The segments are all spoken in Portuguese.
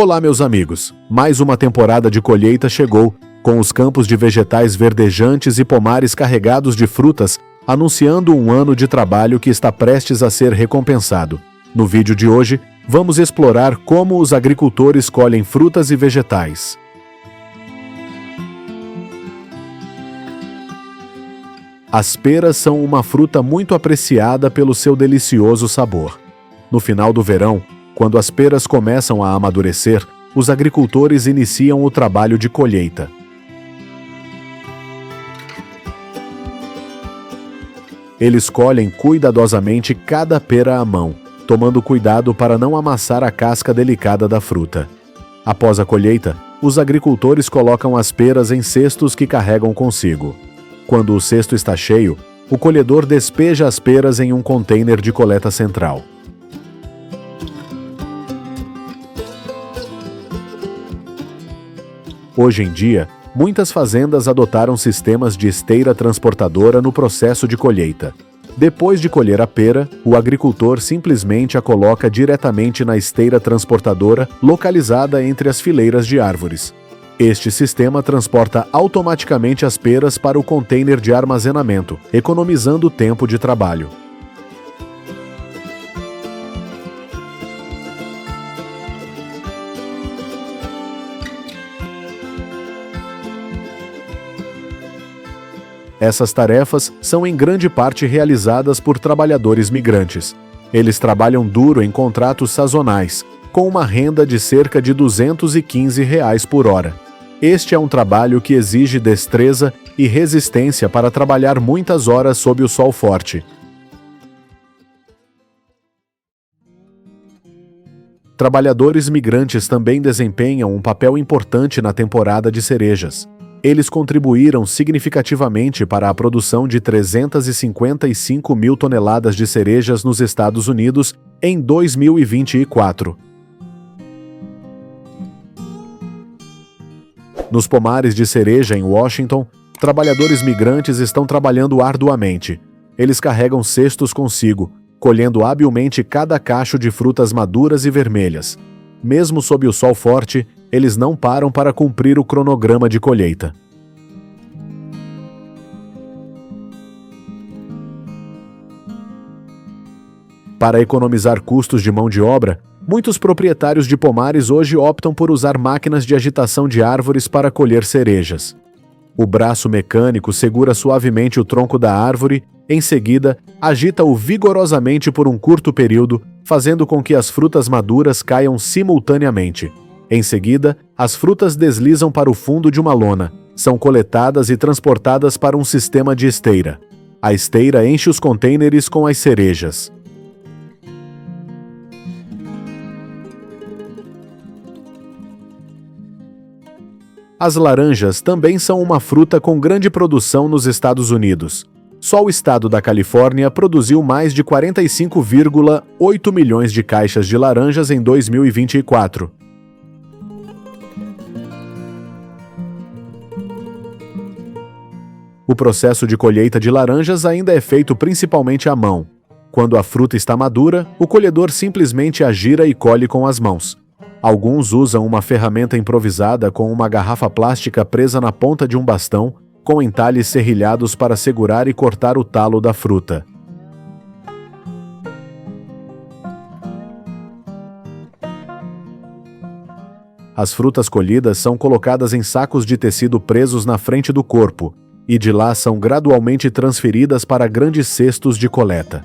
Olá, meus amigos! Mais uma temporada de colheita chegou, com os campos de vegetais verdejantes e pomares carregados de frutas, anunciando um ano de trabalho que está prestes a ser recompensado. No vídeo de hoje, vamos explorar como os agricultores colhem frutas e vegetais. As peras são uma fruta muito apreciada pelo seu delicioso sabor. No final do verão, quando as peras começam a amadurecer, os agricultores iniciam o trabalho de colheita. Eles colhem cuidadosamente cada pera à mão, tomando cuidado para não amassar a casca delicada da fruta. Após a colheita, os agricultores colocam as peras em cestos que carregam consigo. Quando o cesto está cheio, o colhedor despeja as peras em um container de coleta central. Hoje em dia, muitas fazendas adotaram sistemas de esteira transportadora no processo de colheita. Depois de colher a pera, o agricultor simplesmente a coloca diretamente na esteira transportadora localizada entre as fileiras de árvores. Este sistema transporta automaticamente as peras para o container de armazenamento, economizando tempo de trabalho. Essas tarefas são em grande parte realizadas por trabalhadores migrantes. Eles trabalham duro em contratos sazonais, com uma renda de cerca de R$ 215 por hora. Este é um trabalho que exige destreza e resistência para trabalhar muitas horas sob o sol forte. Trabalhadores migrantes também desempenham um papel importante na temporada de cerejas. Eles contribuíram significativamente para a produção de 355 mil toneladas de cerejas nos Estados Unidos em 2024. Nos pomares de cereja em Washington, trabalhadores migrantes estão trabalhando arduamente. Eles carregam cestos consigo, colhendo habilmente cada cacho de frutas maduras e vermelhas. Mesmo sob o sol forte, eles não param para cumprir o cronograma de colheita. Para economizar custos de mão de obra, muitos proprietários de pomares hoje optam por usar máquinas de agitação de árvores para colher cerejas. O braço mecânico segura suavemente o tronco da árvore, em seguida, agita-o vigorosamente por um curto período, fazendo com que as frutas maduras caiam simultaneamente. Em seguida, as frutas deslizam para o fundo de uma lona, são coletadas e transportadas para um sistema de esteira. A esteira enche os contêineres com as cerejas. As laranjas também são uma fruta com grande produção nos Estados Unidos. Só o estado da Califórnia produziu mais de 45,8 milhões de caixas de laranjas em 2024. O processo de colheita de laranjas ainda é feito principalmente à mão. Quando a fruta está madura, o colhedor simplesmente a gira e colhe com as mãos. Alguns usam uma ferramenta improvisada com uma garrafa plástica presa na ponta de um bastão, com entalhes serrilhados para segurar e cortar o talo da fruta. As frutas colhidas são colocadas em sacos de tecido presos na frente do corpo, e de lá são gradualmente transferidas para grandes cestos de coleta.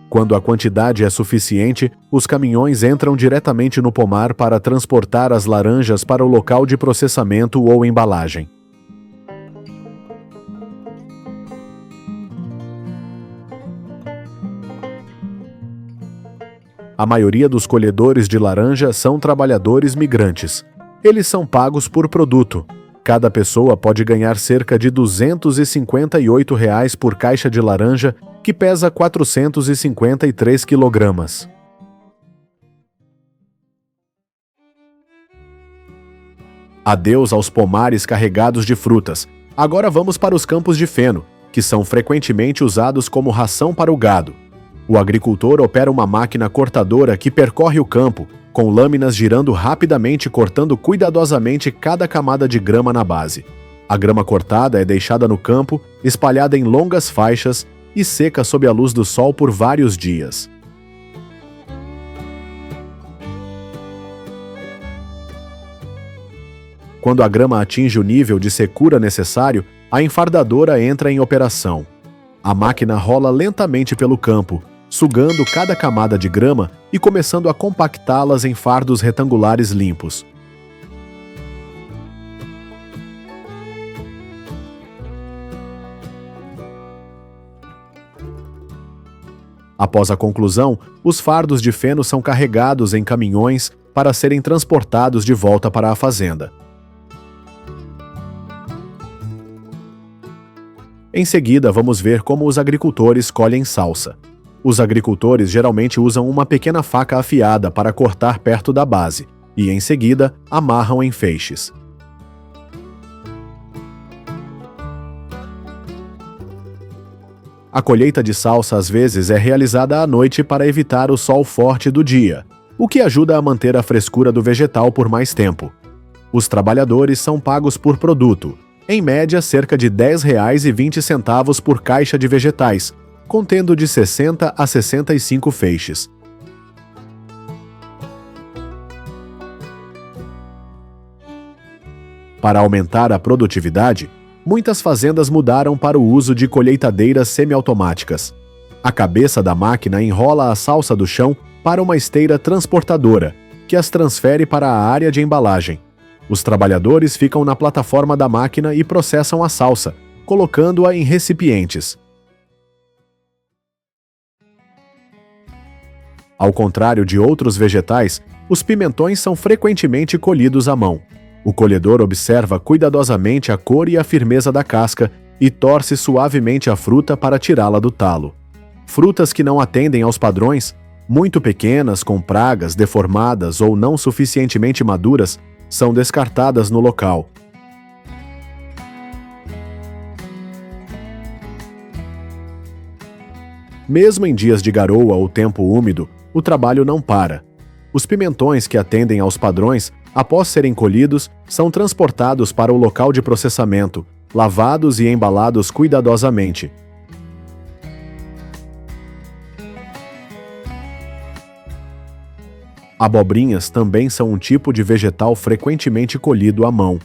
Quando a quantidade é suficiente, os caminhões entram diretamente no pomar para transportar as laranjas para o local de processamento ou embalagem. A maioria dos colhedores de laranja são trabalhadores migrantes. Eles são pagos por produto. Cada pessoa pode ganhar cerca de R$ 258 por caixa de laranja, que pesa 453 quilogramas. Adeus aos pomares carregados de frutas. Agora vamos para os campos de feno, que são frequentemente usados como ração para o gado. O agricultor opera uma máquina cortadora que percorre o campo, com lâminas girando rapidamente, cortando cuidadosamente cada camada de grama na base. A grama cortada é deixada no campo, espalhada em longas faixas e seca sob a luz do sol por vários dias. Quando a grama atinge o nível de secura necessário, a enfardadora entra em operação. A máquina rola lentamente pelo campo, sugando cada camada de grama e começando a compactá-las em fardos retangulares limpos. Após a conclusão, os fardos de feno são carregados em caminhões para serem transportados de volta para a fazenda. Em seguida, vamos ver como os agricultores colhem salsa. Os agricultores geralmente usam uma pequena faca afiada para cortar perto da base e, em seguida, amarram em feixes. A colheita de salsa às vezes é realizada à noite para evitar o sol forte do dia, o que ajuda a manter a frescura do vegetal por mais tempo. Os trabalhadores são pagos por produto, em média cerca de R$ 10,20 por caixa de vegetais, contendo de 60 a 65 feixes. Para aumentar a produtividade, muitas fazendas mudaram para o uso de colheitadeiras semiautomáticas. A cabeça da máquina enrola a salsa do chão para uma esteira transportadora, que as transfere para a área de embalagem. Os trabalhadores ficam na plataforma da máquina e processam a salsa, colocando-a em recipientes. Ao contrário de outros vegetais, os pimentões são frequentemente colhidos à mão. O colhedor observa cuidadosamente a cor e a firmeza da casca e torce suavemente a fruta para tirá-la do talo. Frutas que não atendem aos padrões, muito pequenas, com pragas, deformadas ou não suficientemente maduras, são descartadas no local. Mesmo em dias de garoa ou tempo úmido, o trabalho não para. Os pimentões que atendem aos padrões, após serem colhidos, são transportados para o local de processamento, lavados e embalados cuidadosamente. Abobrinhas também são um tipo de vegetal frequentemente colhido à mão.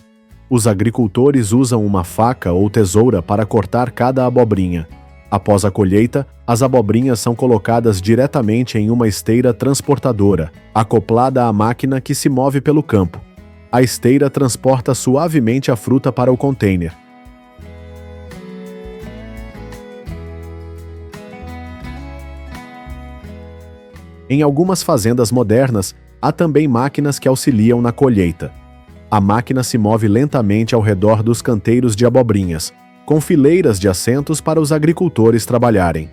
Os agricultores usam uma faca ou tesoura para cortar cada abobrinha. Após a colheita, as abobrinhas são colocadas diretamente em uma esteira transportadora, acoplada à máquina que se move pelo campo. A esteira transporta suavemente a fruta para o container. Em algumas fazendas modernas, há também máquinas que auxiliam na colheita. A máquina se move lentamente ao redor dos canteiros de abobrinhas, com fileiras de assentos para os agricultores trabalharem.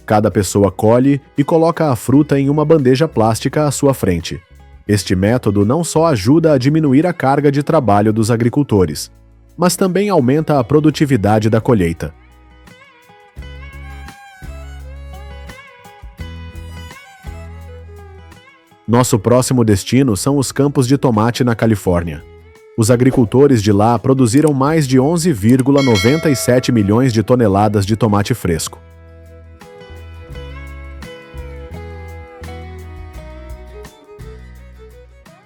Cada pessoa colhe e coloca a fruta em uma bandeja plástica à sua frente. Este método não só ajuda a diminuir a carga de trabalho dos agricultores, mas também aumenta a produtividade da colheita. Nosso próximo destino são os campos de tomate na Califórnia. Os agricultores de lá produziram mais de 11,97 milhões de toneladas de tomate fresco.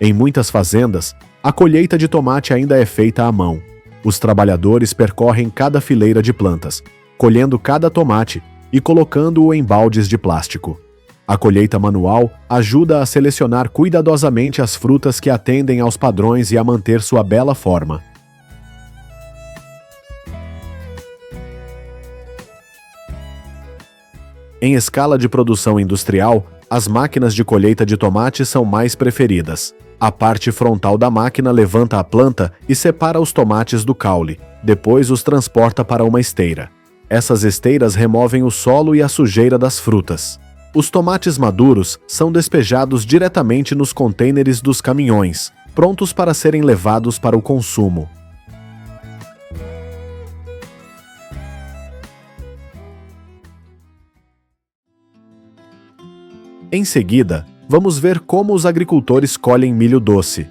Em muitas fazendas, a colheita de tomate ainda é feita à mão. Os trabalhadores percorrem cada fileira de plantas, colhendo cada tomate e colocando-o em baldes de plástico. A colheita manual ajuda a selecionar cuidadosamente as frutas que atendem aos padrões e a manter sua bela forma. Em escala de produção industrial, as máquinas de colheita de tomate são mais preferidas. A parte frontal da máquina levanta a planta e separa os tomates do caule, depois os transporta para uma esteira. Essas esteiras removem o solo e a sujeira das frutas. Os tomates maduros são despejados diretamente nos contêineres dos caminhões, prontos para serem levados para o consumo. Em seguida, vamos ver como os agricultores colhem milho doce.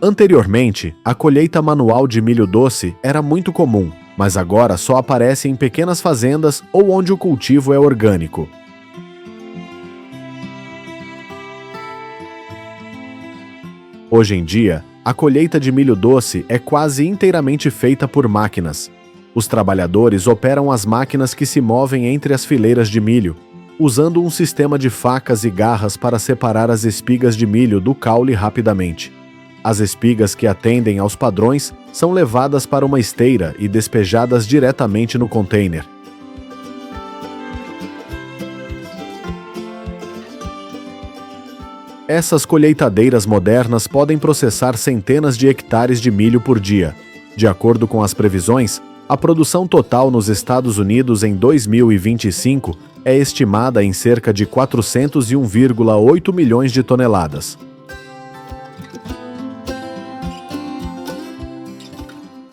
Anteriormente, a colheita manual de milho doce era muito comum, mas agora só aparece em pequenas fazendas ou onde o cultivo é orgânico. Hoje em dia, a colheita de milho doce é quase inteiramente feita por máquinas. Os trabalhadores operam as máquinas que se movem entre as fileiras de milho, usando um sistema de facas e garras para separar as espigas de milho do caule rapidamente. As espigas que atendem aos padrões são levadas para uma esteira e despejadas diretamente no container. Essas colheitadeiras modernas podem processar centenas de hectares de milho por dia. De acordo com as previsões, a produção total nos Estados Unidos em 2025 é estimada em cerca de 401,8 milhões de toneladas.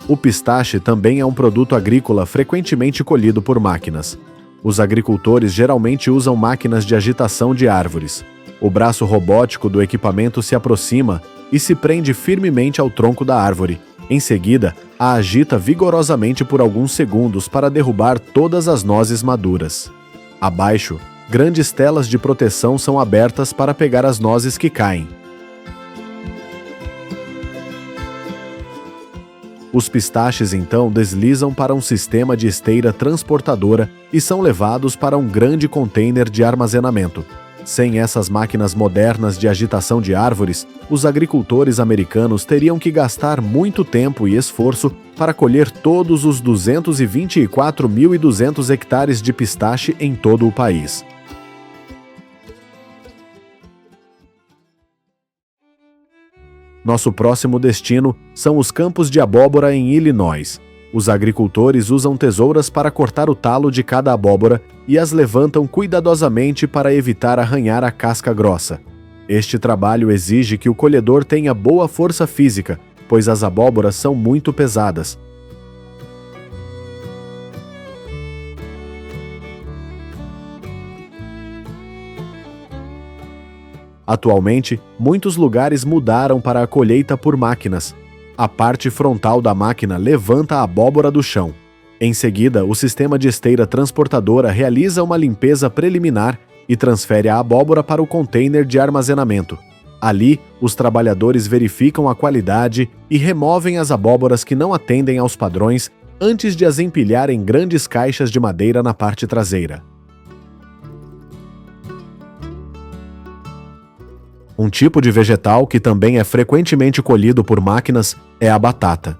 O pistache também é um produto agrícola frequentemente colhido por máquinas. Os agricultores geralmente usam máquinas de agitação de árvores. O braço robótico do equipamento se aproxima e se prende firmemente ao tronco da árvore. Em seguida, a agita vigorosamente por alguns segundos para derrubar todas as nozes maduras. Abaixo, grandes telas de proteção são abertas para pegar as nozes que caem. Os pistaches então deslizam para um sistema de esteira transportadora e são levados para um grande container de armazenamento. Sem essas máquinas modernas de agitação de árvores, os agricultores americanos teriam que gastar muito tempo e esforço para colher todos os 224.200 hectares de pistache em todo o país. Nosso próximo destino são os campos de abóbora em Illinois. Os agricultores usam tesouras para cortar o talo de cada abóbora e as levantam cuidadosamente para evitar arranhar a casca grossa. Este trabalho exige que o colhedor tenha boa força física, pois as abóboras são muito pesadas. Atualmente, muitos lugares mudaram para a colheita por máquinas. A parte frontal da máquina levanta a abóbora do chão. Em seguida, o sistema de esteira transportadora realiza uma limpeza preliminar e transfere a abóbora para o container de armazenamento. Ali, os trabalhadores verificam a qualidade e removem as abóboras que não atendem aos padrões antes de as empilhar em grandes caixas de madeira na parte traseira. Um tipo de vegetal que também é frequentemente colhido por máquinas é a batata.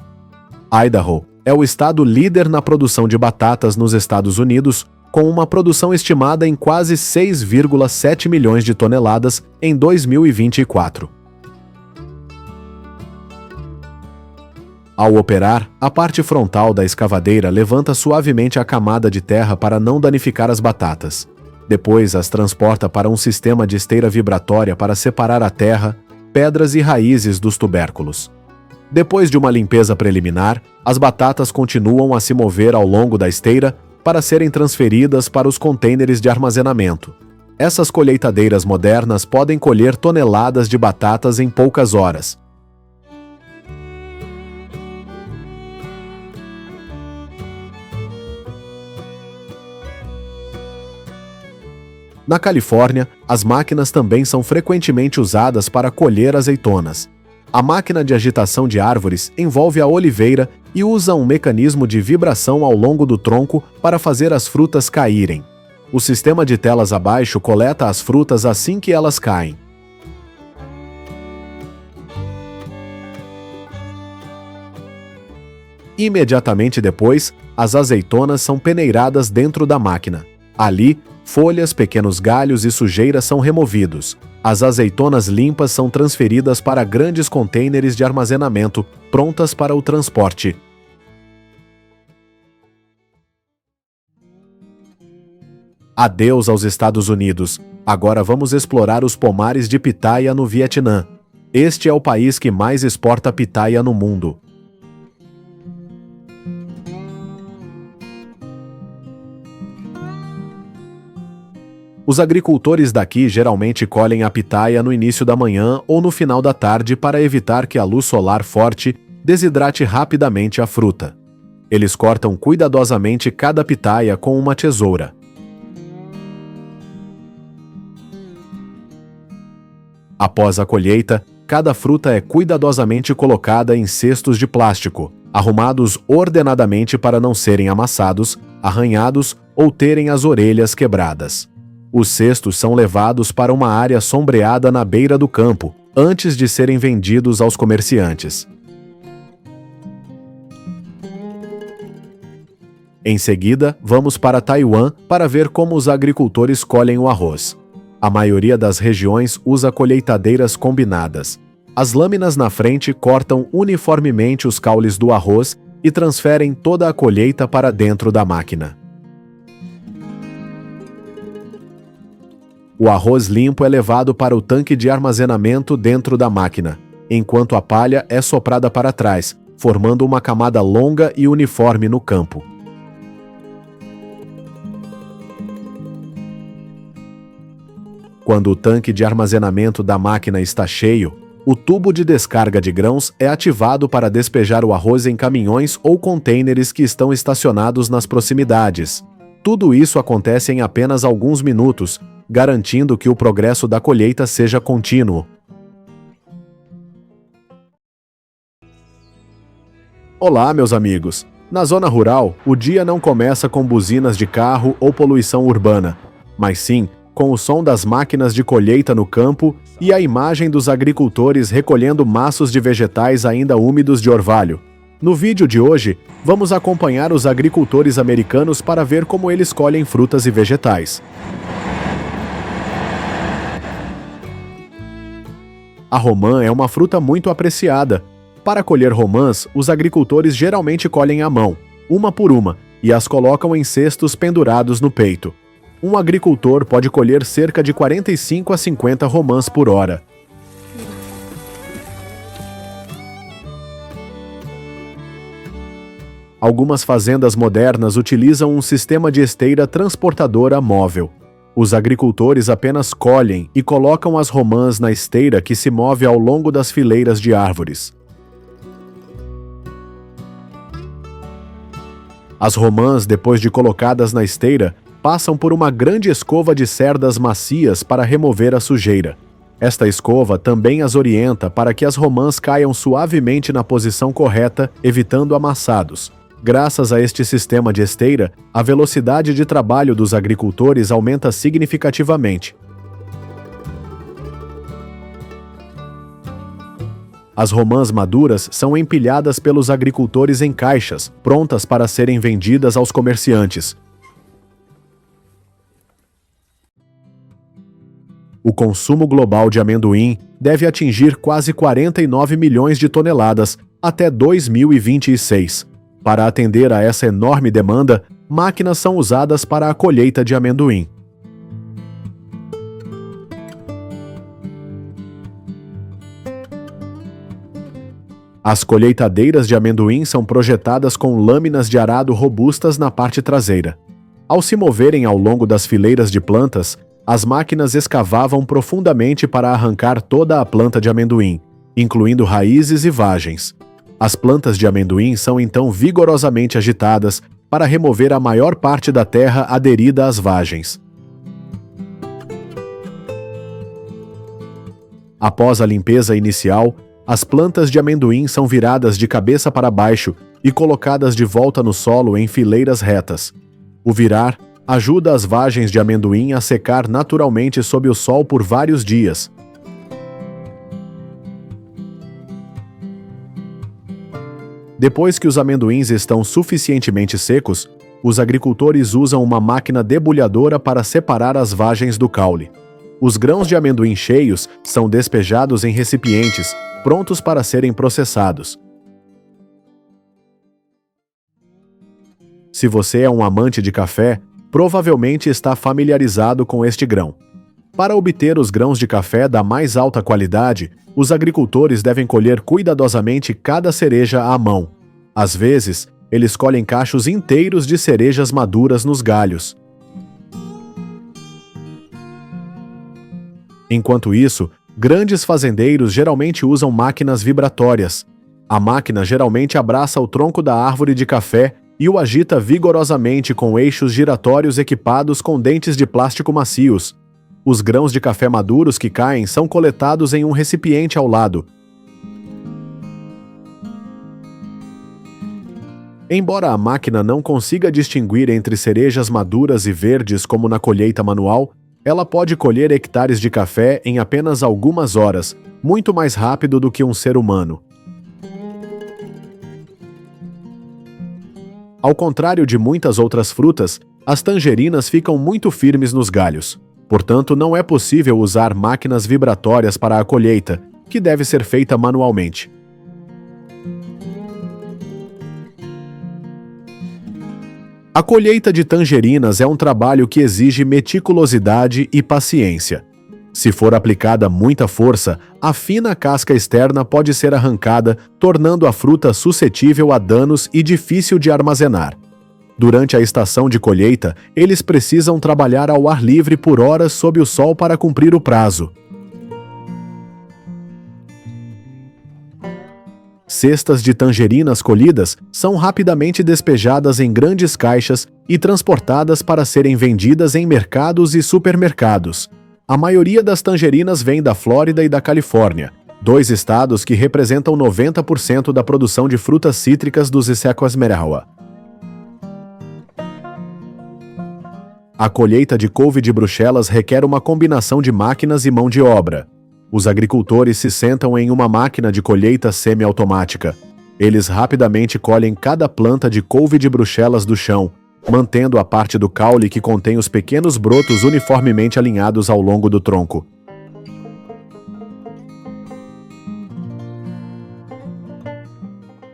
Idaho é o estado líder na produção de batatas nos Estados Unidos, com uma produção estimada em quase 6,7 milhões de toneladas em 2024. Ao operar, a parte frontal da escavadeira levanta suavemente a camada de terra para não danificar as batatas. Depois as transporta para um sistema de esteira vibratória para separar a terra, pedras e raízes dos tubérculos. Depois de uma limpeza preliminar, as batatas continuam a se mover ao longo da esteira para serem transferidas para os contêineres de armazenamento. Essas colheitadeiras modernas podem colher toneladas de batatas em poucas horas. Na Califórnia, as máquinas também são frequentemente usadas para colher azeitonas. A máquina de agitação de árvores envolve a oliveira e usa um mecanismo de vibração ao longo do tronco para fazer as frutas caírem. O sistema de telas abaixo coleta as frutas assim que elas caem. Imediatamente depois, as azeitonas são peneiradas dentro da máquina. Ali, folhas, pequenos galhos e sujeira são removidos. As azeitonas limpas são transferidas para grandes contêineres de armazenamento, prontas para o transporte. Adeus aos Estados Unidos. Agora vamos explorar os pomares de pitaia no Vietnã. Este é o país que mais exporta pitaia no mundo. Os agricultores daqui geralmente colhem a pitaia no início da manhã ou no final da tarde para evitar que a luz solar forte desidrate rapidamente a fruta. Eles cortam cuidadosamente cada pitaia com uma tesoura. Após a colheita, cada fruta é cuidadosamente colocada em cestos de plástico, arrumados ordenadamente para não serem amassados, arranhados ou terem as orelhas quebradas. Os cestos são levados para uma área sombreada na beira do campo, antes de serem vendidos aos comerciantes. Em seguida, vamos para Taiwan para ver como os agricultores colhem o arroz. A maioria das regiões usa colheitadeiras combinadas. As lâminas na frente cortam uniformemente os caules do arroz e transferem toda a colheita para dentro da máquina. O arroz limpo é levado para o tanque de armazenamento dentro da máquina, enquanto a palha é soprada para trás, formando uma camada longa e uniforme no campo. Quando o tanque de armazenamento da máquina está cheio, o tubo de descarga de grãos é ativado para despejar o arroz em caminhões ou contêineres que estão estacionados nas proximidades. Tudo isso acontece em apenas alguns minutos, garantindo que o progresso da colheita seja contínuo. Olá, meus amigos! Na zona rural, o dia não começa com buzinas de carro ou poluição urbana, mas sim com o som das máquinas de colheita no campo e a imagem dos agricultores recolhendo maços de vegetais ainda úmidos de orvalho. No vídeo de hoje, vamos acompanhar os agricultores americanos para ver como eles colhem frutas e vegetais. A romã é uma fruta muito apreciada. Para colher romãs, os agricultores geralmente colhem à mão, uma por uma, e as colocam em cestos pendurados no peito. Um agricultor pode colher cerca de 45 a 50 romãs por hora. Algumas fazendas modernas utilizam um sistema de esteira transportadora móvel. Os agricultores apenas colhem e colocam as romãs na esteira que se move ao longo das fileiras de árvores. As romãs, depois de colocadas na esteira, passam por uma grande escova de cerdas macias para remover a sujeira. Esta escova também as orienta para que as romãs caiam suavemente na posição correta, evitando amassados. Graças a este sistema de esteira, a velocidade de trabalho dos agricultores aumenta significativamente. As romãs maduras são empilhadas pelos agricultores em caixas, prontas para serem vendidas aos comerciantes. O consumo global de amendoim deve atingir quase 49 milhões de toneladas até 2026. Para atender a essa enorme demanda, máquinas são usadas para a colheita de amendoim. As colheitadeiras de amendoim são projetadas com lâminas de arado robustas na parte traseira. Ao se moverem ao longo das fileiras de plantas, as máquinas escavavam profundamente para arrancar toda a planta de amendoim, incluindo raízes e vagens. As plantas de amendoim são então vigorosamente agitadas para remover a maior parte da terra aderida às vagens. Após a limpeza inicial, as plantas de amendoim são viradas de cabeça para baixo e colocadas de volta no solo em fileiras retas. O virar ajuda as vagens de amendoim a secar naturalmente sob o sol por vários dias. Depois que os amendoins estão suficientemente secos, os agricultores usam uma máquina debulhadora para separar as vagens do caule. Os grãos de amendoim cheios são despejados em recipientes, prontos para serem processados. Se você é um amante de café, provavelmente está familiarizado com este grão. Para obter os grãos de café da mais alta qualidade, os agricultores devem colher cuidadosamente cada cereja à mão. Às vezes, eles colhem cachos inteiros de cerejas maduras nos galhos. Enquanto isso, grandes fazendeiros geralmente usam máquinas vibratórias. A máquina geralmente abraça o tronco da árvore de café e o agita vigorosamente com eixos giratórios equipados com dentes de plástico macios. Os grãos de café maduros que caem são coletados em um recipiente ao lado. Embora a máquina não consiga distinguir entre cerejas maduras e verdes como na colheita manual, ela pode colher hectares de café em apenas algumas horas, muito mais rápido do que um ser humano. Ao contrário de muitas outras frutas, as tangerinas ficam muito firmes nos galhos. Portanto, não é possível usar máquinas vibratórias para a colheita, que deve ser feita manualmente. A colheita de tangerinas é um trabalho que exige meticulosidade e paciência. Se for aplicada muita força, a fina casca externa pode ser arrancada, tornando a fruta suscetível a danos e difícil de armazenar. Durante a estação de colheita, eles precisam trabalhar ao ar livre por horas sob o sol para cumprir o prazo. Cestas de tangerinas colhidas são rapidamente despejadas em grandes caixas e transportadas para serem vendidas em mercados e supermercados. A maioria das tangerinas vem da Flórida e da Califórnia, dois estados que representam 90% da produção de frutas cítricas dos Estados Unidos. A colheita de couve de Bruxelas requer uma combinação de máquinas e mão de obra. Os agricultores se sentam em uma máquina de colheita semi-automática. Eles rapidamente colhem cada planta de couve de Bruxelas do chão, mantendo a parte do caule que contém os pequenos brotos uniformemente alinhados ao longo do tronco.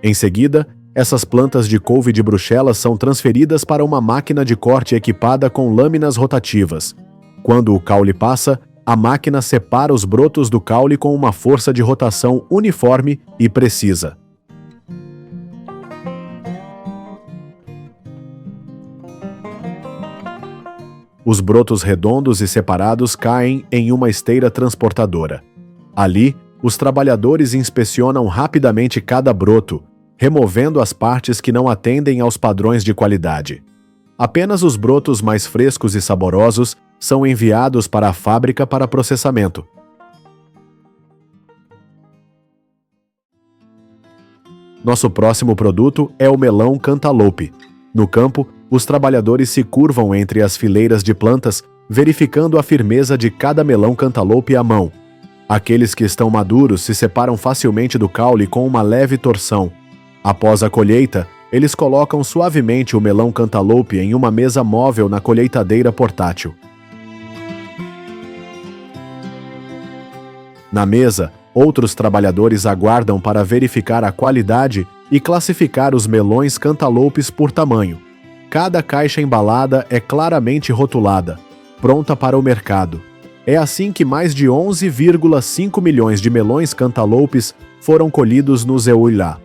Em seguida, essas plantas de couve de Bruxelas são transferidas para uma máquina de corte equipada com lâminas rotativas. Quando o caule passa, a máquina separa os brotos do caule com uma força de rotação uniforme e precisa. Os brotos redondos e separados caem em uma esteira transportadora. Ali, os trabalhadores inspecionam rapidamente cada broto, removendo as partes que não atendem aos padrões de qualidade. Apenas os brotos mais frescos e saborosos são enviados para a fábrica para processamento. Nosso próximo produto é o melão cantaloupe. No campo, os trabalhadores se curvam entre as fileiras de plantas, verificando a firmeza de cada melão cantaloupe à mão. Aqueles que estão maduros se separam facilmente do caule com uma leve torção. Após a colheita, eles colocam suavemente o melão cantaloupe em uma mesa móvel na colheitadeira portátil. Na mesa, outros trabalhadores aguardam para verificar a qualidade e classificar os melões cantaloupes por tamanho. Cada caixa embalada é claramente rotulada, pronta para o mercado. É assim que mais de 11,5 milhões de melões cantaloupes foram colhidos no Zeuilá.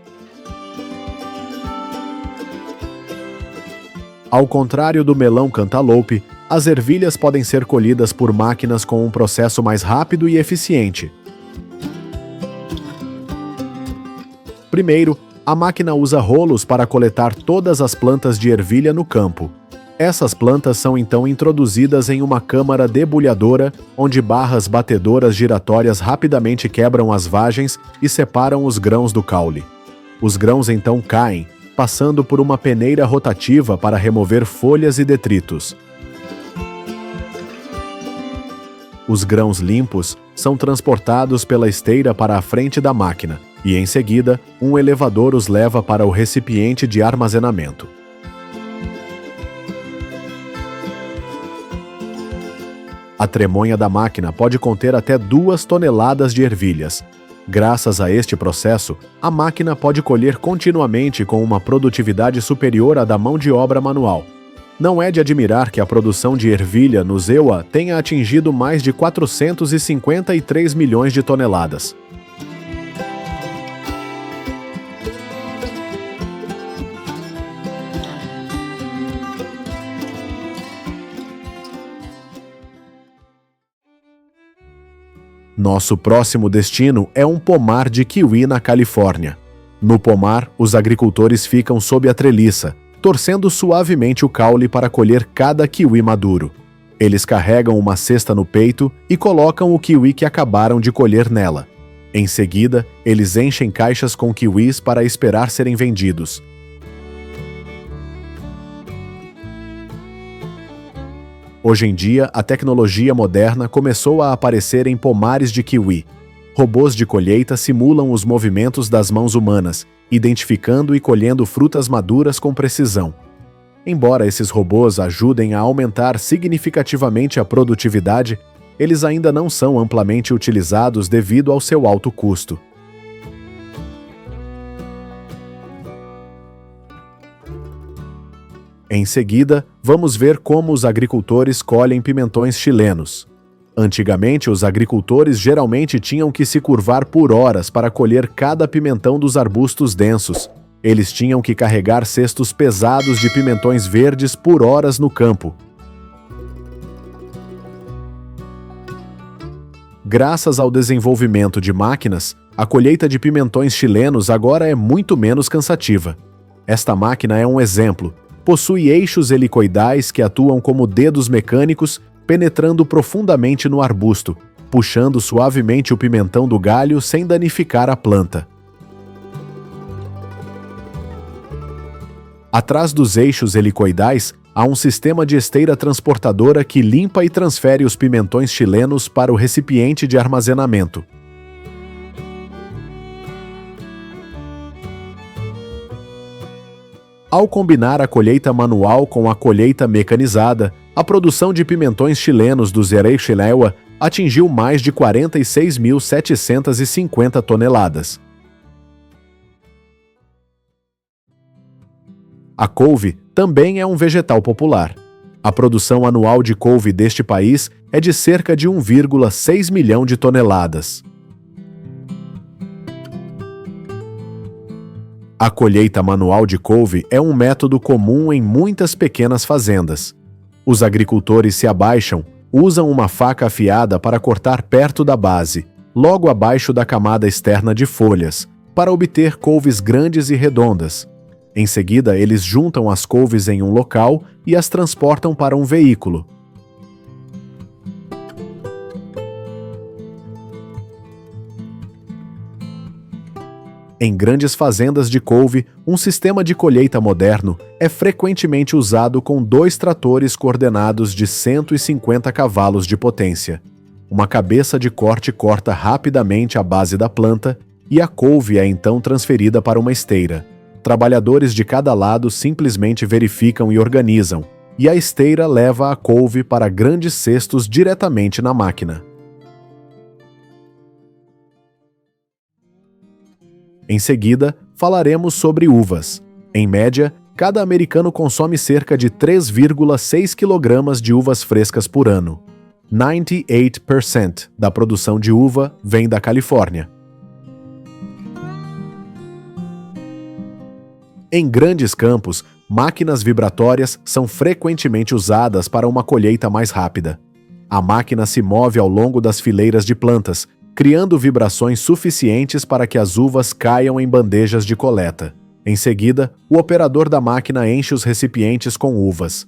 Ao contrário do melão cantaloupe, as ervilhas podem ser colhidas por máquinas com um processo mais rápido e eficiente. Primeiro, a máquina usa rolos para coletar todas as plantas de ervilha no campo. Essas plantas são então introduzidas em uma câmara debulhadora, onde barras batedoras giratórias rapidamente quebram as vagens e separam os grãos do caule. Os grãos então caem, passando por uma peneira rotativa para remover folhas e detritos. Os grãos limpos são transportados pela esteira para a frente da máquina e, em seguida, um elevador os leva para o recipiente de armazenamento. A tremonha da máquina pode conter até 2 toneladas de ervilhas. Graças a este processo, a máquina pode colher continuamente com uma produtividade superior à da mão de obra manual. Não é de admirar que a produção de ervilha no Zewa tenha atingido mais de 453 milhões de toneladas. Nosso próximo destino é um pomar de kiwi na Califórnia. No pomar, os agricultores ficam sob a treliça, torcendo suavemente o caule para colher cada kiwi maduro. Eles carregam uma cesta no peito e colocam o kiwi que acabaram de colher nela. Em seguida, eles enchem caixas com kiwis para esperar serem vendidos. Hoje em dia, a tecnologia moderna começou a aparecer em pomares de kiwi. Robôs de colheita simulam os movimentos das mãos humanas, identificando e colhendo frutas maduras com precisão. Embora esses robôs ajudem a aumentar significativamente a produtividade, eles ainda não são amplamente utilizados devido ao seu alto custo. Em seguida, vamos ver como os agricultores colhem pimentões chilenos. Antigamente, os agricultores geralmente tinham que se curvar por horas para colher cada pimentão dos arbustos densos. Eles tinham que carregar cestos pesados de pimentões verdes por horas no campo. Graças ao desenvolvimento de máquinas, a colheita de pimentões chilenos agora é muito menos cansativa. Esta máquina é um exemplo. Possui eixos helicoidais que atuam como dedos mecânicos, penetrando profundamente no arbusto, puxando suavemente o pimentão do galho sem danificar a planta. Atrás dos eixos helicoidais, há um sistema de esteira transportadora que limpa e transfere os pimentões chilenos para o recipiente de armazenamento. Ao combinar a colheita manual com a colheita mecanizada, a produção de pimentões chilenos do Zerechilewa atingiu mais de 46.750 toneladas. A couve também é um vegetal popular. A produção anual de couve deste país é de cerca de 1,6 milhão de toneladas. A colheita manual de couve é um método comum em muitas pequenas fazendas. Os agricultores se abaixam, usam uma faca afiada para cortar perto da base, logo abaixo da camada externa de folhas, para obter couves grandes e redondas. Em seguida, eles juntam as couves em um local e as transportam para um veículo. Em grandes fazendas de couve, um sistema de colheita moderno é frequentemente usado com 2 tratores coordenados de 150 cavalos de potência. Uma cabeça de corte corta rapidamente a base da planta e a couve é então transferida para uma esteira. Trabalhadores de cada lado simplesmente verificam e organizam, e a esteira leva a couve para grandes cestos diretamente na máquina. Em seguida, falaremos sobre uvas. Em média, cada americano consome cerca de 3,6 kg de uvas frescas por ano. 98% da produção de uva vem da Califórnia. Em grandes campos, máquinas vibratórias são frequentemente usadas para uma colheita mais rápida. A máquina se move ao longo das fileiras de plantas, criando vibrações suficientes para que as uvas caiam em bandejas de coleta. Em seguida, o operador da máquina enche os recipientes com uvas.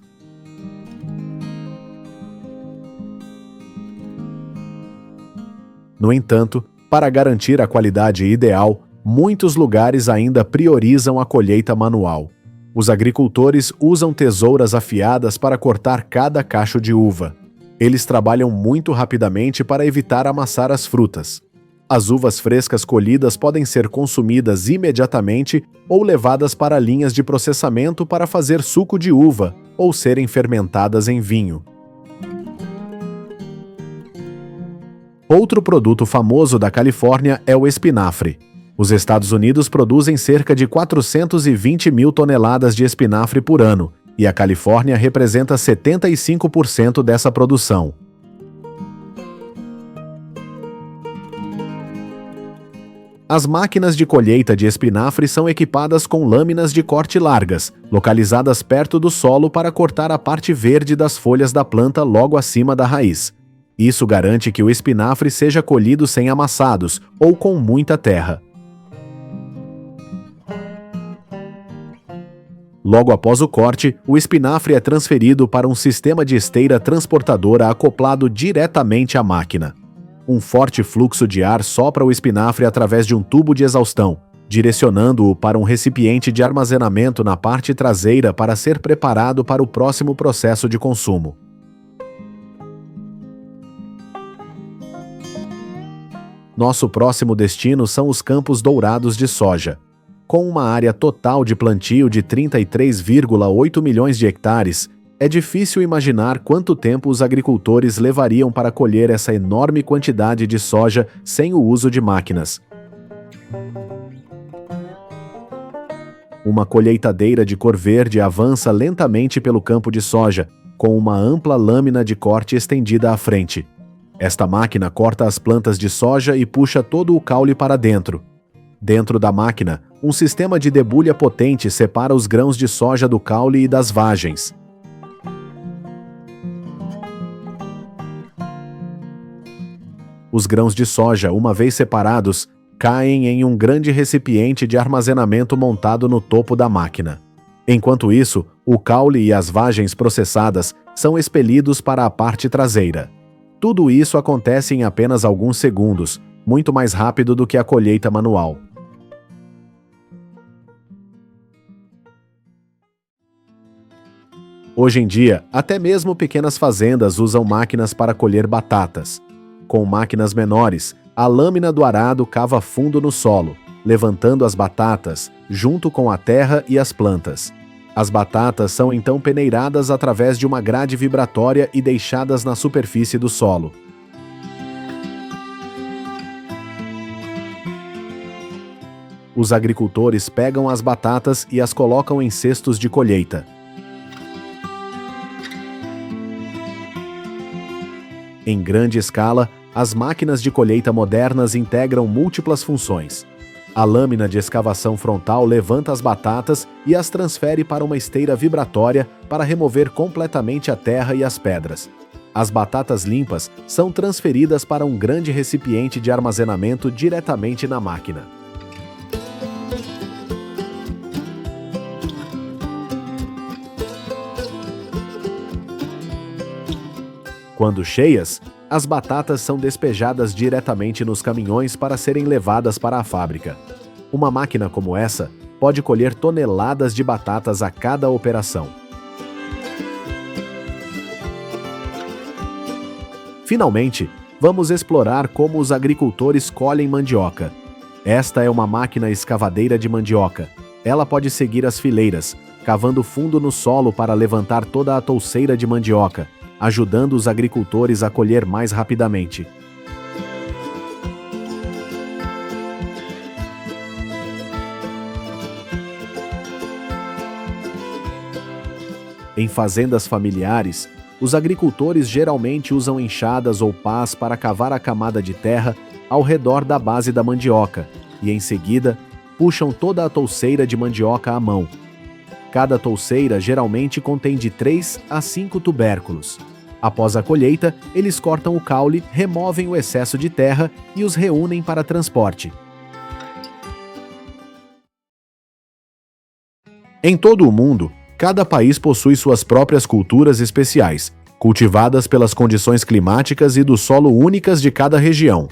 No entanto, para garantir a qualidade ideal, muitos lugares ainda priorizam a colheita manual. Os agricultores usam tesouras afiadas para cortar cada cacho de uva. Eles trabalham muito rapidamente para evitar amassar as frutas. As uvas frescas colhidas podem ser consumidas imediatamente ou levadas para linhas de processamento para fazer suco de uva ou serem fermentadas em vinho. Outro produto famoso da Califórnia é o espinafre. Os Estados Unidos produzem cerca de 420 mil toneladas de espinafre por ano, e a Califórnia representa 75% dessa produção. As máquinas de colheita de espinafre são equipadas com lâminas de corte largas, localizadas perto do solo para cortar a parte verde das folhas da planta logo acima da raiz. Isso garante que o espinafre seja colhido sem amassados ou com muita terra. Logo após o corte, o espinafre é transferido para um sistema de esteira transportadora acoplado diretamente à máquina. Um forte fluxo de ar sopra o espinafre através de um tubo de exaustão, direcionando-o para um recipiente de armazenamento na parte traseira para ser preparado para o próximo processo de consumo. Nosso próximo destino são os Campos Dourados de soja. Com uma área total de plantio de 33,8 milhões de hectares, é difícil imaginar quanto tempo os agricultores levariam para colher essa enorme quantidade de soja sem o uso de máquinas. Uma colheitadeira de cor verde avança lentamente pelo campo de soja, com uma ampla lâmina de corte estendida à frente. Esta máquina corta as plantas de soja e puxa todo o caule para dentro. Dentro da máquina, um sistema de debulha potente separa os grãos de soja do caule e das vagens. Os grãos de soja, uma vez separados, caem em um grande recipiente de armazenamento montado no topo da máquina. Enquanto isso, o caule e as vagens processadas são expelidos para a parte traseira. Tudo isso acontece em apenas alguns segundos, muito mais rápido do que a colheita manual. Hoje em dia, até mesmo pequenas fazendas usam máquinas para colher batatas. Com máquinas menores, a lâmina do arado cava fundo no solo, levantando as batatas, junto com a terra e as plantas. As batatas são então peneiradas através de uma grade vibratória e deixadas na superfície do solo. Os agricultores pegam as batatas e as colocam em cestos de colheita. Em grande escala, as máquinas de colheita modernas integram múltiplas funções. A lâmina de escavação frontal levanta as batatas e as transfere para uma esteira vibratória para remover completamente a terra e as pedras. As batatas limpas são transferidas para um grande recipiente de armazenamento diretamente na máquina. Quando cheias, as batatas são despejadas diretamente nos caminhões para serem levadas para a fábrica. Uma máquina como essa pode colher toneladas de batatas a cada operação. Finalmente, vamos explorar como os agricultores colhem mandioca. Esta é uma máquina escavadeira de mandioca. Ela pode seguir as fileiras, cavando fundo no solo para levantar toda a touceira de mandioca, ajudando os agricultores a colher mais rapidamente. Em fazendas familiares, os agricultores geralmente usam enxadas ou pás para cavar a camada de terra ao redor da base da mandioca e, em seguida, puxam toda a touceira de mandioca à mão. Cada touceira geralmente contém de 3 a 5 tubérculos. Após a colheita, eles cortam o caule, removem o excesso de terra e os reúnem para transporte. Em todo o mundo, cada país possui suas próprias culturas especiais, cultivadas pelas condições climáticas e do solo únicas de cada região.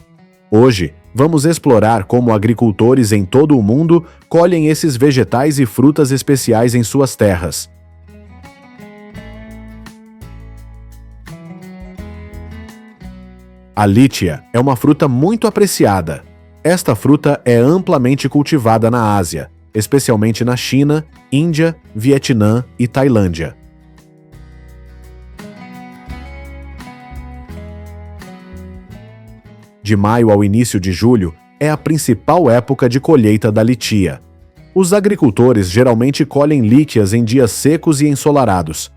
Hoje, vamos explorar como agricultores em todo o mundo colhem esses vegetais e frutas especiais em suas terras. A lítia é uma fruta muito apreciada. Esta fruta é amplamente cultivada na Ásia, especialmente na China, Índia, Vietnã e Tailândia. De maio ao início de julho é a principal época de colheita da litia. Os agricultores geralmente colhem lítias em dias secos e ensolarados.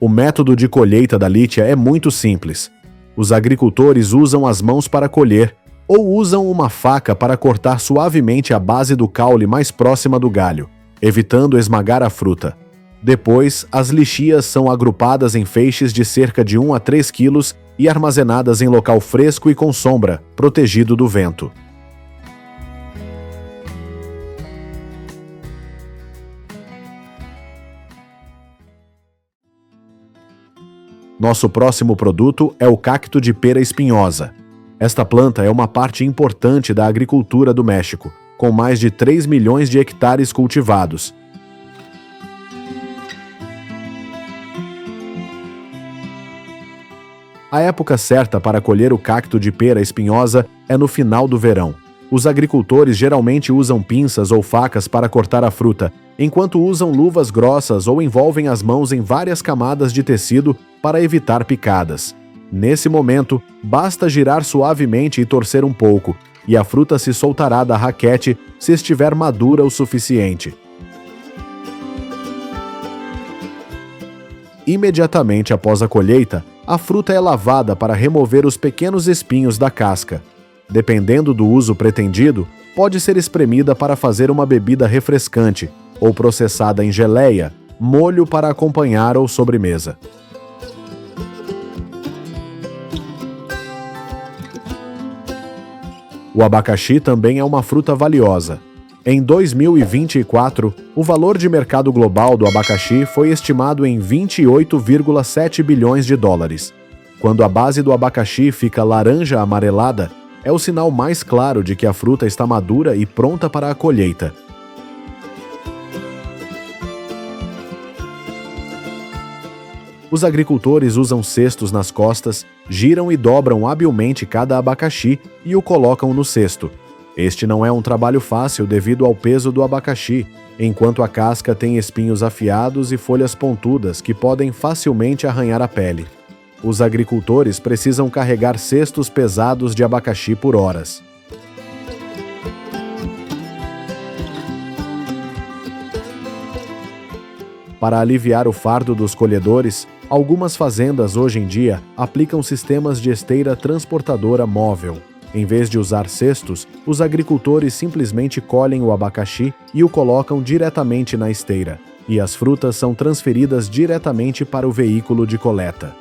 O método de colheita da lítia é muito simples. Os agricultores usam as mãos para colher ou usam uma faca para cortar suavemente a base do caule mais próxima do galho, evitando esmagar a fruta. Depois, as lixias são agrupadas em feixes de cerca de 1 a 3 quilos e armazenadas em local fresco e com sombra, protegido do vento. Nosso próximo produto é o cacto de pera espinhosa. Esta planta é uma parte importante da agricultura do México, com mais de 3 milhões de hectares cultivados. A época certa para colher o cacto de pera espinhosa é no final do verão. Os agricultores geralmente usam pinças ou facas para cortar a fruta, enquanto usam luvas grossas ou envolvem as mãos em várias camadas de tecido para evitar picadas. Nesse momento, basta girar suavemente e torcer um pouco, e a fruta se soltará da raquete se estiver madura o suficiente. Imediatamente após a colheita, a fruta é lavada para remover os pequenos espinhos da casca. Dependendo do uso pretendido, pode ser espremida para fazer uma bebida refrescante, ou processada em geleia, molho para acompanhar ou sobremesa. O abacaxi também é uma fruta valiosa. Em 2024, o valor de mercado global do abacaxi foi estimado em 28,7 bilhões de dólares. Quando a base do abacaxi fica laranja amarelada, é o sinal mais claro de que a fruta está madura e pronta para a colheita. Os agricultores usam cestos nas costas, giram e dobram habilmente cada abacaxi e o colocam no cesto. Este não é um trabalho fácil devido ao peso do abacaxi, enquanto a casca tem espinhos afiados e folhas pontudas que podem facilmente arranhar a pele. Os agricultores precisam carregar cestos pesados de abacaxi por horas. Para aliviar o fardo dos colhedores, algumas fazendas hoje em dia aplicam sistemas de esteira transportadora móvel. Em vez de usar cestos, os agricultores simplesmente colhem o abacaxi e o colocam diretamente na esteira, e as frutas são transferidas diretamente para o veículo de coleta.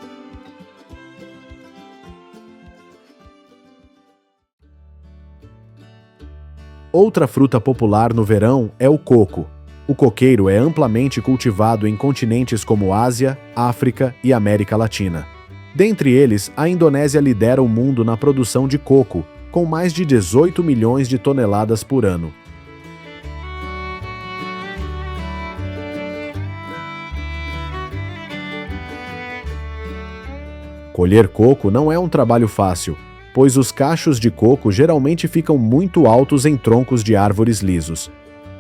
Outra fruta popular no verão é o coco. O coqueiro é amplamente cultivado em continentes como Ásia, África e América Latina. Dentre eles, a Indonésia lidera o mundo na produção de coco, com mais de 18 milhões de toneladas por ano. Colher coco não é um trabalho fácil, pois os cachos de coco geralmente ficam muito altos em troncos de árvores lisos.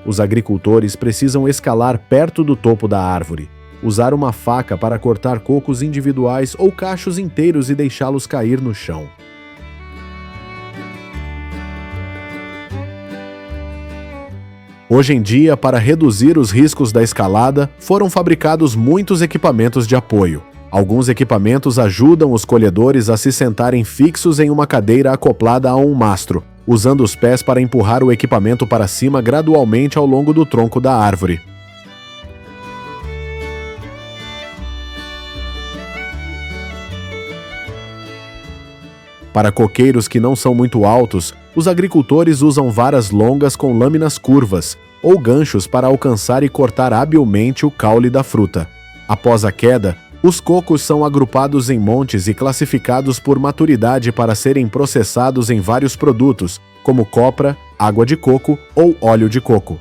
Os agricultores precisam escalar perto do topo da árvore, usar uma faca para cortar cocos individuais ou cachos inteiros e deixá-los cair no chão. Hoje em dia, para reduzir os riscos da escalada, foram fabricados muitos equipamentos de apoio. Alguns equipamentos ajudam os colhedores a se sentarem fixos em uma cadeira acoplada a um mastro, usando os pés para empurrar o equipamento para cima gradualmente ao longo do tronco da árvore. Para coqueiros que não são muito altos, os agricultores usam varas longas com lâminas curvas ou ganchos para alcançar e cortar habilmente o caule da fruta. Após a queda, os cocos são agrupados em montes e classificados por maturidade para serem processados em vários produtos, como copra, água de coco ou óleo de coco.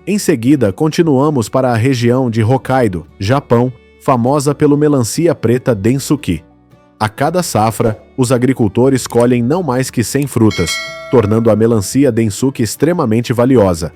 Em seguida, continuamos para a região de Hokkaido, Japão, famosa pelo melancia preta Densuki. A cada safra, os agricultores colhem não mais que 100 frutas, tornando a melancia Densuki extremamente valiosa.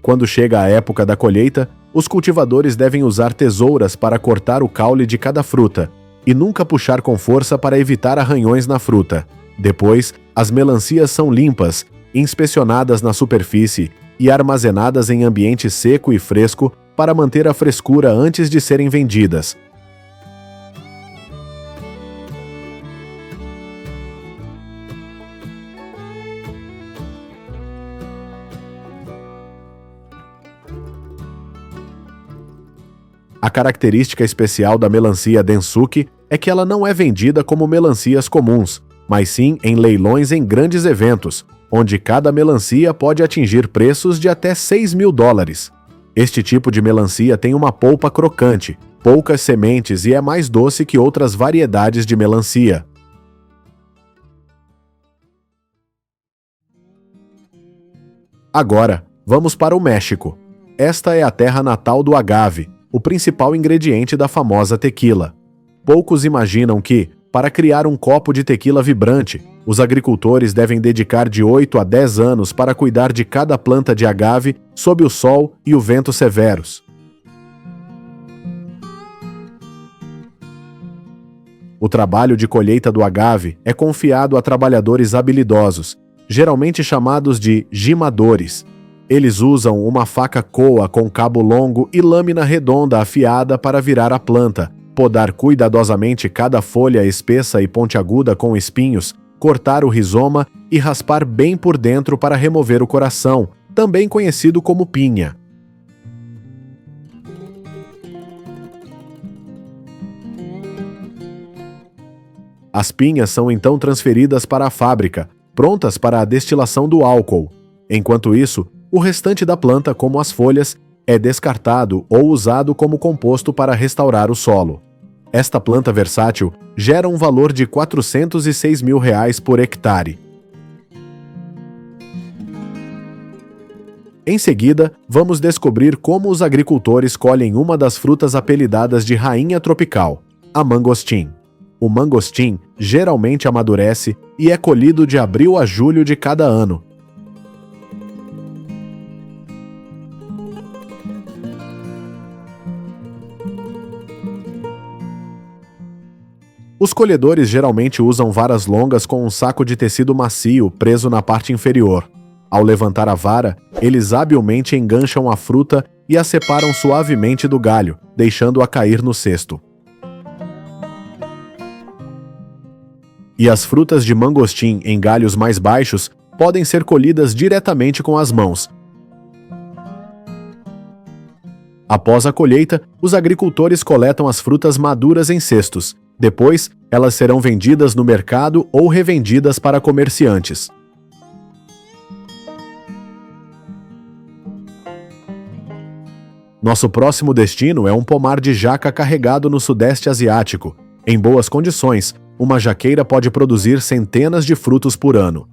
Quando chega a época da colheita, os cultivadores devem usar tesouras para cortar o caule de cada fruta, e nunca puxar com força para evitar arranhões na fruta. Depois, as melancias são limpas, inspecionadas na superfície e armazenadas em ambiente seco e fresco para manter a frescura antes de serem vendidas. A característica especial da melancia Densuke é que ela não é vendida como melancias comuns, mas sim em leilões em grandes eventos, onde cada melancia pode atingir preços de até $6.000. Este tipo de melancia tem uma polpa crocante, poucas sementes e é mais doce que outras variedades de melancia. Agora, vamos para o México. Esta é a terra natal do agave, o principal ingrediente da famosa tequila. Poucos imaginam que, para criar um copo de tequila vibrante, os agricultores devem dedicar de 8 a 10 anos para cuidar de cada planta de agave sob o sol e o vento severos. O trabalho de colheita do agave é confiado a trabalhadores habilidosos, geralmente chamados de gimadores. Eles usam uma faca coa com cabo longo e lâmina redonda afiada para virar a planta, podar cuidadosamente cada folha espessa e pontiaguda com espinhos, cortar o rizoma e raspar bem por dentro para remover o coração, também conhecido como pinha. As pinhas são então transferidas para a fábrica, prontas para a destilação do álcool. Enquanto isso, o restante da planta, como as folhas, é descartado ou usado como composto para restaurar o solo. Esta planta versátil gera um valor de R$406.000 por hectare. Em seguida, vamos descobrir como os agricultores colhem uma das frutas apelidadas de rainha tropical, a mangostim. O mangostim geralmente amadurece e é colhido de abril a julho de cada ano. Os colhedores geralmente usam varas longas com um saco de tecido macio preso na parte inferior. Ao levantar a vara, eles habilmente engancham a fruta e a separam suavemente do galho, deixando-a cair no cesto. E as frutas de mangostim em galhos mais baixos podem ser colhidas diretamente com as mãos. Após a colheita, os agricultores coletam as frutas maduras em cestos. Depois, elas serão vendidas no mercado ou revendidas para comerciantes. Nosso próximo destino é um pomar de jaca carregado no Sudeste Asiático. Em boas condições, uma jaqueira pode produzir centenas de frutos por ano.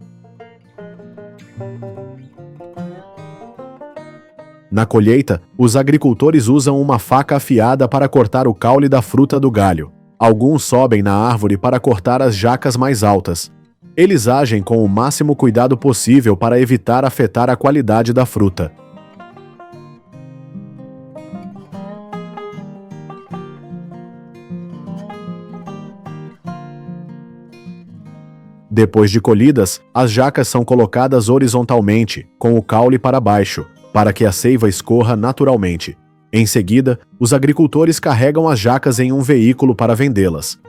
Na colheita, os agricultores usam uma faca afiada para cortar o caule da fruta do galho. Alguns sobem na árvore para cortar as jacas mais altas. Eles agem com o máximo cuidado possível para evitar afetar a qualidade da fruta. Depois de colhidas, as jacas são colocadas horizontalmente, com o caule para baixo, para que a seiva escorra naturalmente. Em seguida, os agricultores carregam as jacas em um veículo para vendê-las.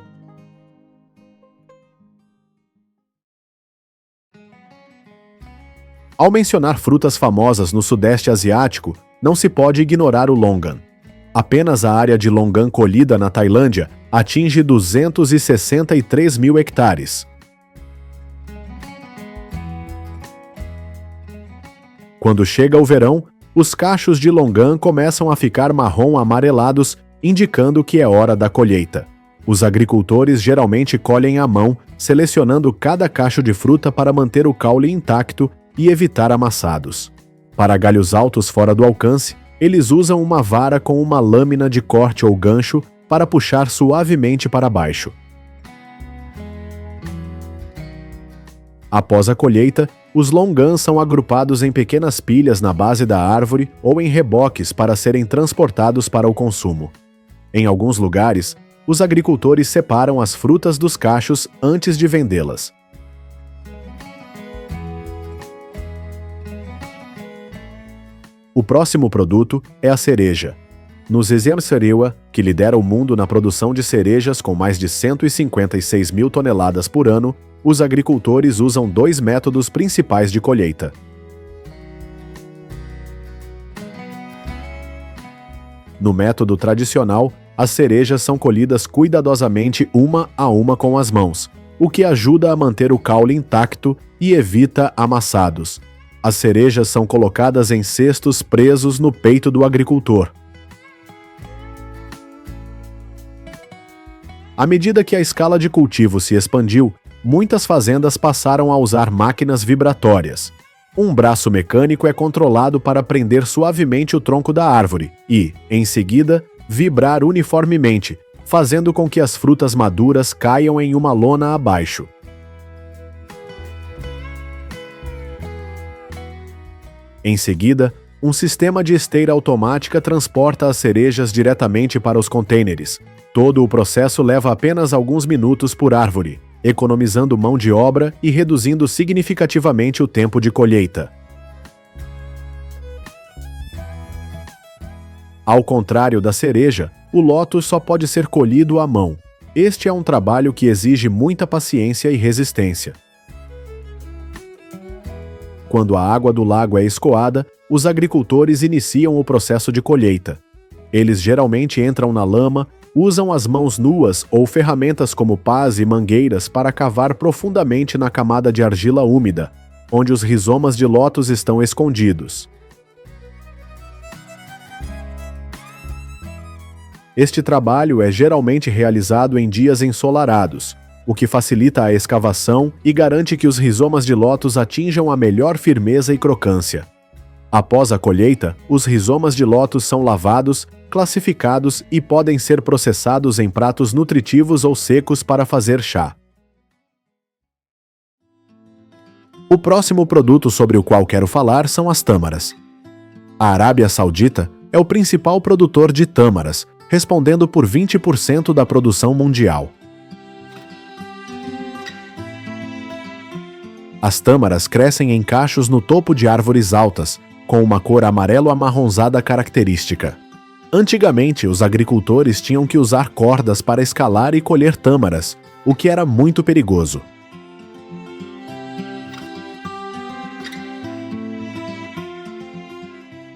Ao mencionar frutas famosas no Sudeste Asiático, não se pode ignorar o longan. Apenas a área de longan colhida na Tailândia atinge 263.000 hectares. Quando chega o verão, os cachos de longan começam a ficar marrom amarelados, indicando que é hora da colheita. Os agricultores geralmente colhem à mão, selecionando cada cacho de fruta para manter o caule intacto e evitar amassados. Para galhos altos fora do alcance, eles usam uma vara com uma lâmina de corte ou gancho para puxar suavemente para baixo. Após a colheita, os longans são agrupados em pequenas pilhas na base da árvore ou em reboques para serem transportados para o consumo. Em alguns lugares, os agricultores separam as frutas dos cachos antes de vendê-las. O próximo produto é a cereja. No Zezem Cerewa, que lidera o mundo na produção de cerejas com mais de 156 mil toneladas por ano, os agricultores usam dois métodos principais de colheita. No método tradicional, as cerejas são colhidas cuidadosamente uma a uma com as mãos, o que ajuda a manter o caule intacto e evita amassados. As cerejas são colocadas em cestos presos no peito do agricultor. À medida que a escala de cultivo se expandiu, muitas fazendas passaram a usar máquinas vibratórias. Um braço mecânico é controlado para prender suavemente o tronco da árvore e, em seguida, vibrar uniformemente, fazendo com que as frutas maduras caiam em uma lona abaixo. Em seguida, um sistema de esteira automática transporta as cerejas diretamente para os contêineres. Todo o processo leva apenas alguns minutos por árvore, economizando mão de obra e reduzindo significativamente o tempo de colheita. Ao contrário da cereja, o lótus só pode ser colhido à mão. Este é um trabalho que exige muita paciência e resistência. Quando a água do lago é escoada, os agricultores iniciam o processo de colheita. Eles geralmente entram na lama, usam as mãos nuas ou ferramentas como pás e mangueiras para cavar profundamente na camada de argila úmida, onde os rizomas de lótus estão escondidos. Este trabalho é geralmente realizado em dias ensolarados, o que facilita a escavação e garante que os rizomas de lótus atinjam a melhor firmeza e crocância. Após a colheita, os rizomas de lótus são lavados, classificados e podem ser processados em pratos nutritivos ou secos para fazer chá. O próximo produto sobre o qual quero falar são as tâmaras. A Arábia Saudita é o principal produtor de tâmaras, respondendo por 20% da produção mundial. As tâmaras crescem em cachos no topo de árvores altas, com uma cor amarelo-amarronzada característica. Antigamente, os agricultores tinham que usar cordas para escalar e colher tâmaras, o que era muito perigoso.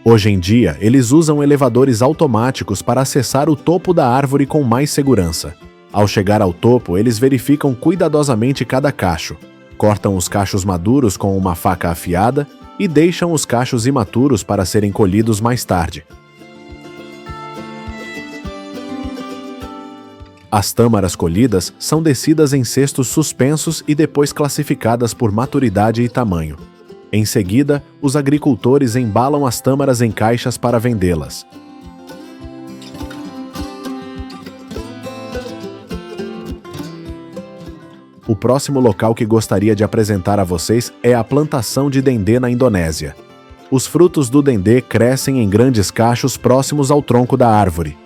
Hoje em dia, eles usam elevadores automáticos para acessar o topo da árvore com mais segurança. Ao chegar ao topo, eles verificam cuidadosamente cada cacho, cortam os cachos maduros com uma faca afiada e deixam os cachos imaturos para serem colhidos mais tarde. As tâmaras colhidas são descidas em cestos suspensos e depois classificadas por maturidade e tamanho. Em seguida, os agricultores embalam as tâmaras em caixas para vendê-las. O próximo local que gostaria de apresentar a vocês é a plantação de dendê na Indonésia. Os frutos do dendê crescem em grandes cachos próximos ao tronco da árvore.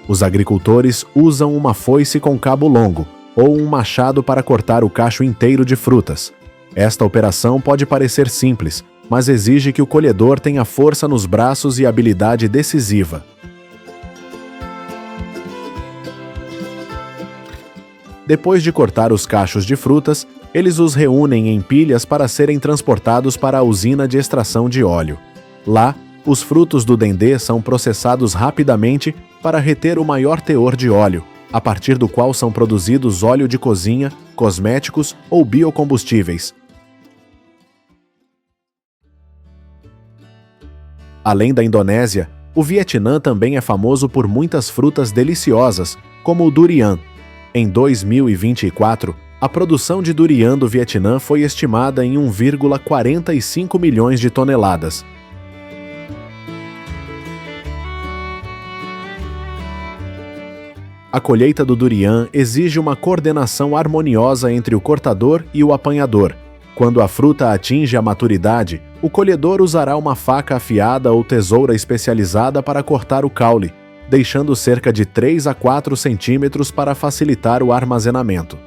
Os agricultores usam uma foice com cabo longo ou um machado para cortar o cacho inteiro de frutas. Esta operação pode parecer simples, mas exige que o colhedor tenha força nos braços e habilidade decisiva. Depois de cortar os cachos de frutas, eles os reúnem em pilhas para serem transportados para a usina de extração de óleo. Lá, os frutos do dendê são processados rapidamente para reter o maior teor de óleo, a partir do qual são produzidos óleo de cozinha, cosméticos ou biocombustíveis. Além da Indonésia, o Vietnã também é famoso por muitas frutas deliciosas, como o durian. Em 2024, a produção de durian do Vietnã foi estimada em 1,45 milhões de toneladas. A colheita do durian exige uma coordenação harmoniosa entre o cortador e o apanhador. Quando a fruta atinge a maturidade, o colhedor usará uma faca afiada ou tesoura especializada para cortar o caule, deixando cerca de 3 a 4 centímetros para facilitar o armazenamento.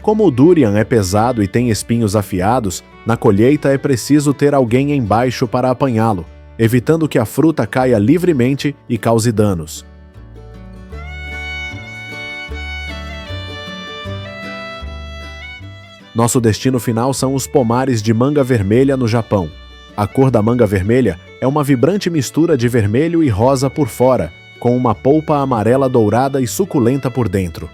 Como o durian é pesado e tem espinhos afiados, na colheita é preciso ter alguém embaixo para apanhá-lo, evitando que a fruta caia livremente e cause danos. Nosso destino final são os pomares de manga vermelha no Japão. A cor da manga vermelha é uma vibrante mistura de vermelho e rosa por fora, com uma polpa amarela dourada e suculenta por dentro.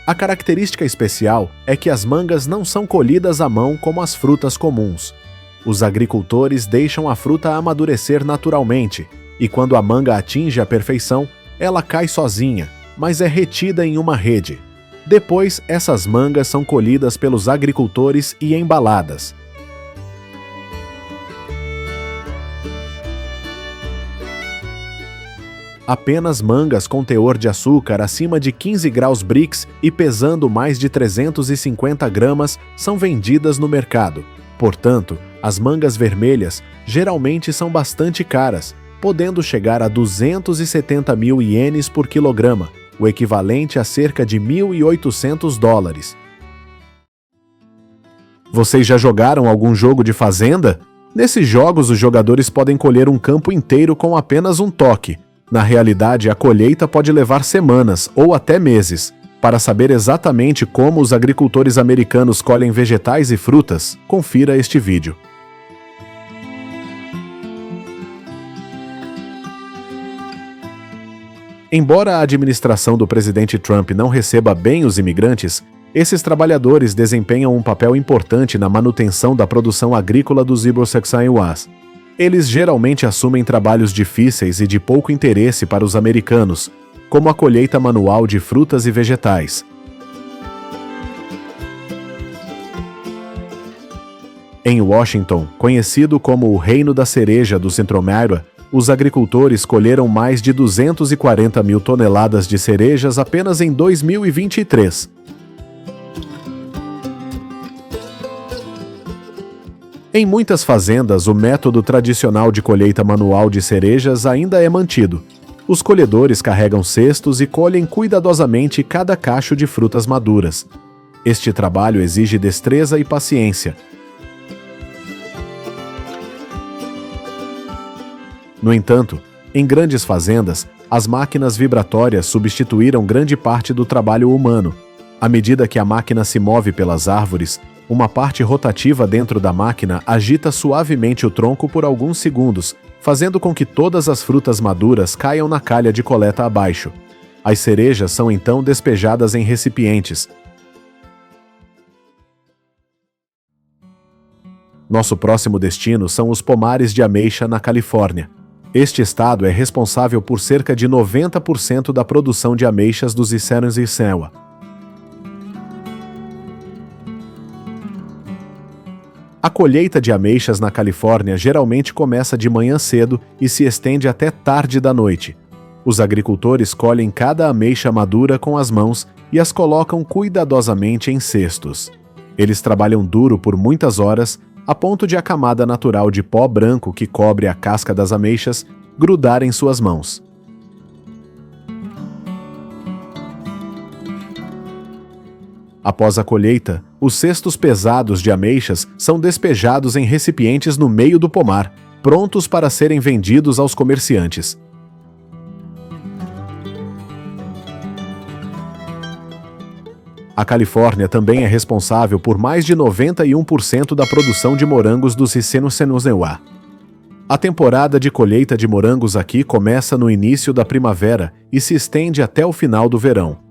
A característica especial é que as mangas não são colhidas à mão como as frutas comuns. Os agricultores deixam a fruta amadurecer naturalmente, e quando a manga atinge a perfeição, ela cai sozinha, mas é retida em uma rede. Depois, essas mangas são colhidas pelos agricultores e embaladas. Apenas mangas com teor de açúcar acima de 15 graus Brix e pesando mais de 350 gramas são vendidas no mercado. Portanto, as mangas vermelhas geralmente são bastante caras, podendo chegar a 270 mil ienes por quilograma, o equivalente a cerca de $1.800. Vocês já jogaram algum jogo de fazenda? Nesses jogos, os jogadores podem colher um campo inteiro com apenas um toque. Na realidade, a colheita pode levar semanas ou até meses. Para saber exatamente como os agricultores americanos colhem vegetais e frutas, confira este vídeo. Embora a administração do presidente Trump não receba bem os imigrantes, esses trabalhadores desempenham um papel importante na manutenção da produção agrícola dos Iberossaxaiuás. Eles geralmente assumem trabalhos difíceis e de pouco interesse para os americanos, como a colheita manual de frutas e vegetais. Em Washington, conhecido como o Reino da Cereja do Centro-Omária, os agricultores colheram mais de 240 mil toneladas de cerejas apenas em 2023. Em muitas fazendas, o método tradicional de colheita manual de cerejas ainda é mantido. Os colhedores carregam cestos e colhem cuidadosamente cada cacho de frutas maduras. Este trabalho exige destreza e paciência. No entanto, em grandes fazendas, as máquinas vibratórias substituíram grande parte do trabalho humano. À medida que a máquina se move pelas árvores, uma parte rotativa dentro da máquina agita suavemente o tronco por alguns segundos, fazendo com que todas as frutas maduras caiam na calha de coleta abaixo. As cerejas são então despejadas em recipientes. Nosso próximo destino são os pomares de ameixa na Califórnia. Este estado é responsável por cerca de 90% da produção de ameixas dos Estados Unidos. A colheita de ameixas na Califórnia geralmente começa de manhã cedo e se estende até tarde da noite. Os agricultores colhem cada ameixa madura com as mãos e as colocam cuidadosamente em cestos. Eles trabalham duro por muitas horas, a ponto de a camada natural de pó branco que cobre a casca das ameixas grudar em suas mãos. Após a colheita, os cestos pesados de ameixas são despejados em recipientes no meio do pomar, prontos para serem vendidos aos comerciantes. A Califórnia também é responsável por mais de 91% da produção de morangos dos Estados Unidos. A temporada de colheita de morangos aqui começa no início da primavera e se estende até o final do verão.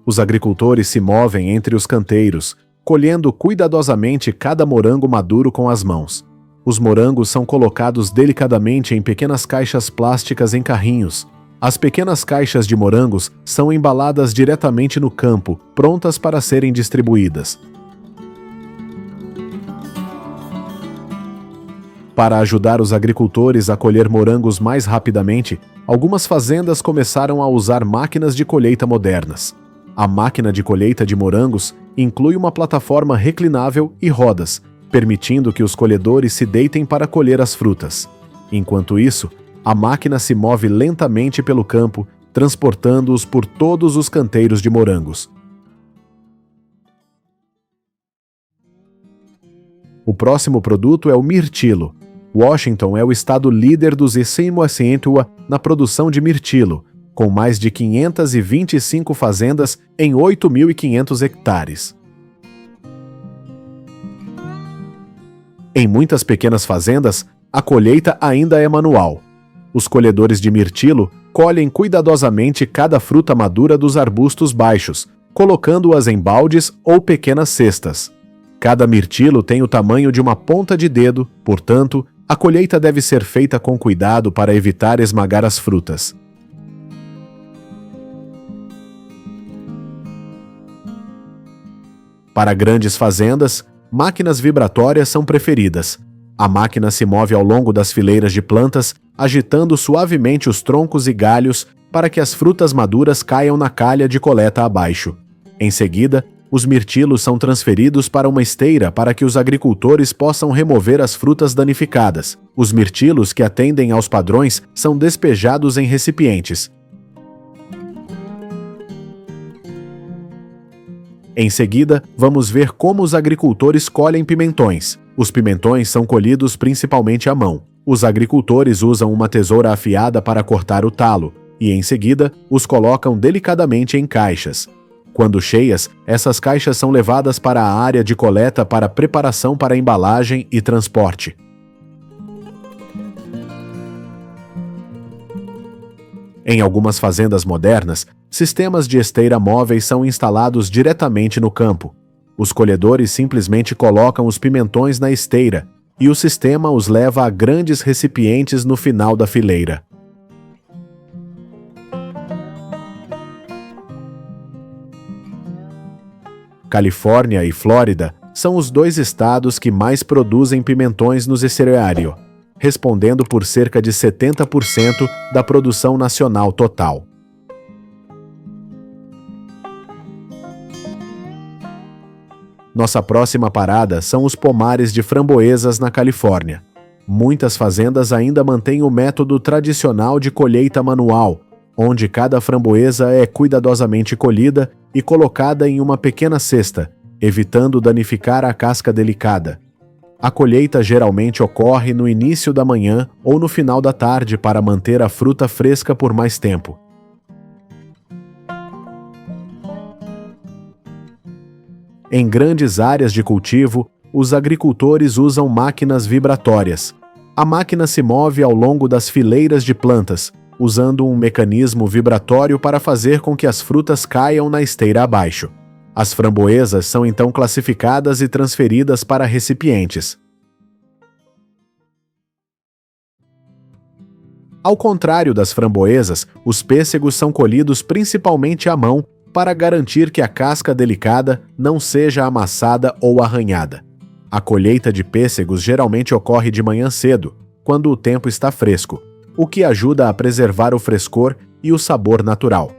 Os agricultores se movem entre os canteiros, colhendo cuidadosamente cada morango maduro com as mãos. Os morangos são colocados delicadamente em pequenas caixas plásticas em carrinhos. As pequenas caixas de morangos são embaladas diretamente no campo, prontas para serem distribuídas. Para ajudar os agricultores a colher morangos mais rapidamente, algumas fazendas começaram a usar máquinas de colheita modernas. A máquina de colheita de morangos inclui uma plataforma reclinável e rodas, permitindo que os colhedores se deitem para colher as frutas. Enquanto isso, A máquina se move lentamente pelo campo, transportando-os por todos os canteiros de morangos. O próximo produto é o mirtilo. Washington é o estado líder dos Estados na produção de mirtilo, com mais de 525 fazendas em 8.500 hectares. Em muitas pequenas fazendas, a colheita ainda é manual. Os colhedores de mirtilo colhem cuidadosamente cada fruta madura dos arbustos baixos, colocando-as em baldes ou pequenas cestas. Cada mirtilo tem o tamanho de uma ponta de dedo, portanto, a colheita deve ser feita com cuidado para evitar esmagar as frutas. Para grandes fazendas, máquinas vibratórias são preferidas. A máquina se move ao longo das fileiras de plantas, agitando suavemente os troncos e galhos para que as frutas maduras caiam na calha de coleta abaixo. Em seguida, os mirtilos são transferidos para uma esteira para que os agricultores possam remover as frutas danificadas. Os mirtilos que atendem aos padrões são despejados em recipientes. Em seguida, vamos ver como os agricultores colhem pimentões. Os pimentões são colhidos principalmente à mão. Os agricultores usam uma tesoura afiada para cortar o talo e, em seguida, os colocam delicadamente em caixas. Quando cheias, essas caixas são levadas para a área de coleta para preparação para embalagem e transporte. Em algumas fazendas modernas, sistemas de esteira móveis são instalados diretamente no campo. Os colhedores simplesmente colocam os pimentões na esteira e o sistema os leva a grandes recipientes no final da fileira. Califórnia e Flórida são os dois estados que mais produzem pimentões no cereário, respondendo por cerca de 70% da produção nacional total. Nossa próxima parada são os pomares de framboesas na Califórnia. Muitas fazendas ainda mantêm o método tradicional de colheita manual, onde cada framboesa é cuidadosamente colhida e colocada em uma pequena cesta, evitando danificar a casca delicada. A colheita geralmente ocorre no início da manhã ou no final da tarde para manter a fruta fresca por mais tempo. Em grandes áreas de cultivo, os agricultores usam máquinas vibratórias. A máquina se move ao longo das fileiras de plantas, usando um mecanismo vibratório para fazer com que as frutas caiam na esteira abaixo. As framboesas são então classificadas e transferidas para recipientes. Ao contrário das framboesas, os pêssegos são colhidos principalmente à mão para garantir que a casca delicada não seja amassada ou arranhada. A colheita de pêssegos geralmente ocorre de manhã cedo, quando o tempo está fresco, o que ajuda a preservar o frescor e o sabor natural.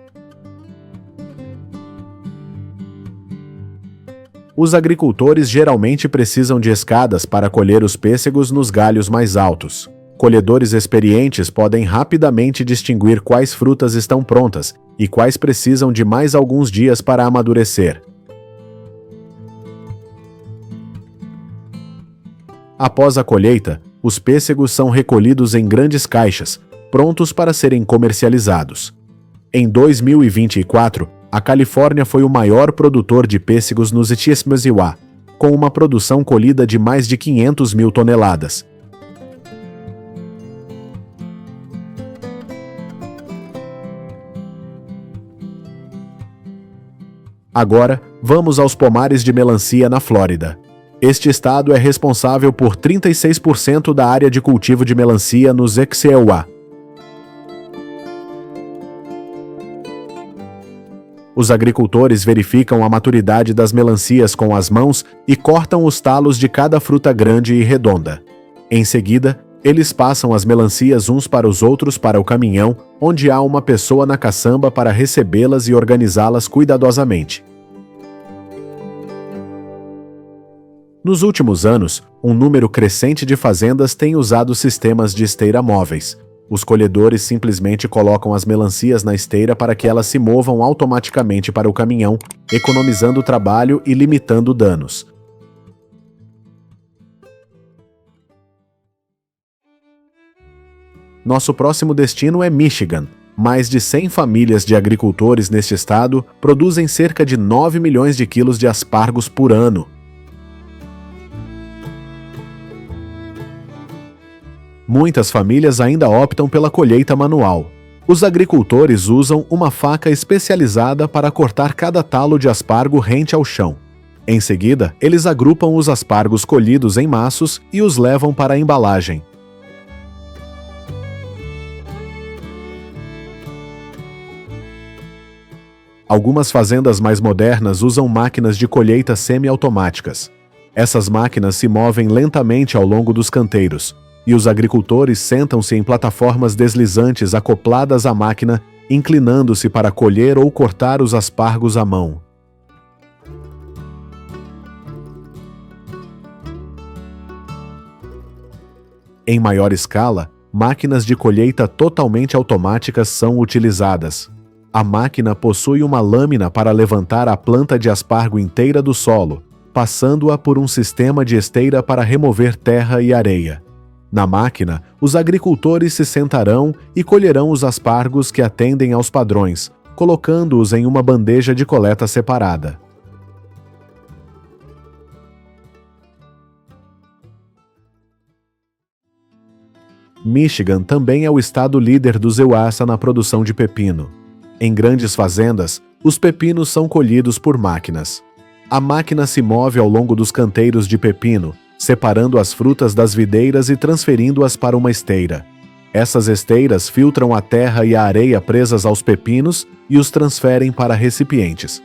Os agricultores geralmente precisam de escadas para colher os pêssegos nos galhos mais altos. Colhedores experientes podem rapidamente distinguir quais frutas estão prontas e quais precisam de mais alguns dias para amadurecer. Após a colheita, os pêssegos são recolhidos em grandes caixas, prontos para serem comercializados. Em 2024, a Califórnia foi o maior produtor de pêssegos nos Estados Unidos, com uma produção colhida de mais de 500 mil toneladas. Agora, vamos aos pomares de melancia na Flórida. Este estado é responsável por 36% da área de cultivo de melancia nos Estados. Os agricultores verificam a maturidade das melancias com as mãos e cortam os talos de cada fruta grande e redonda. Em seguida, eles passam as melancias uns para os outros para o caminhão, onde há uma pessoa na caçamba para recebê-las e organizá-las cuidadosamente. Nos últimos anos, um número crescente de fazendas tem usado sistemas de esteira móveis. Os colhedores simplesmente colocam as melancias na esteira para que elas se movam automaticamente para o caminhão, economizando trabalho e limitando danos. Nosso próximo destino é Michigan. Mais de 100 famílias de agricultores neste estado produzem cerca de 9 milhões de quilos de aspargos por ano. Muitas famílias ainda optam pela colheita manual. Os agricultores usam uma faca especializada para cortar cada talo de aspargo rente ao chão. Em seguida, eles agrupam os aspargos colhidos em maços e os levam para a embalagem. Algumas fazendas mais modernas usam máquinas de colheita semi-automáticas. Essas máquinas se movem lentamente ao longo dos canteiros, e os agricultores sentam-se em plataformas deslizantes acopladas à máquina, inclinando-se para colher ou cortar os aspargos à mão. Em maior escala, máquinas de colheita totalmente automáticas são utilizadas. A máquina possui uma lâmina para levantar a planta de aspargo inteira do solo, passando-a por um sistema de esteira para remover terra e areia. Na máquina, os agricultores se sentarão e colherão os aspargos que atendem aos padrões, colocando-os em uma bandeja de coleta separada. Michigan também é o estado líder dos EUASA na produção de pepino. Em grandes fazendas, os pepinos são colhidos por máquinas. A máquina se move ao longo dos canteiros de pepino, separando as frutas das videiras e transferindo-as para uma esteira. Essas esteiras filtram a terra e a areia presas aos pepinos e os transferem para recipientes.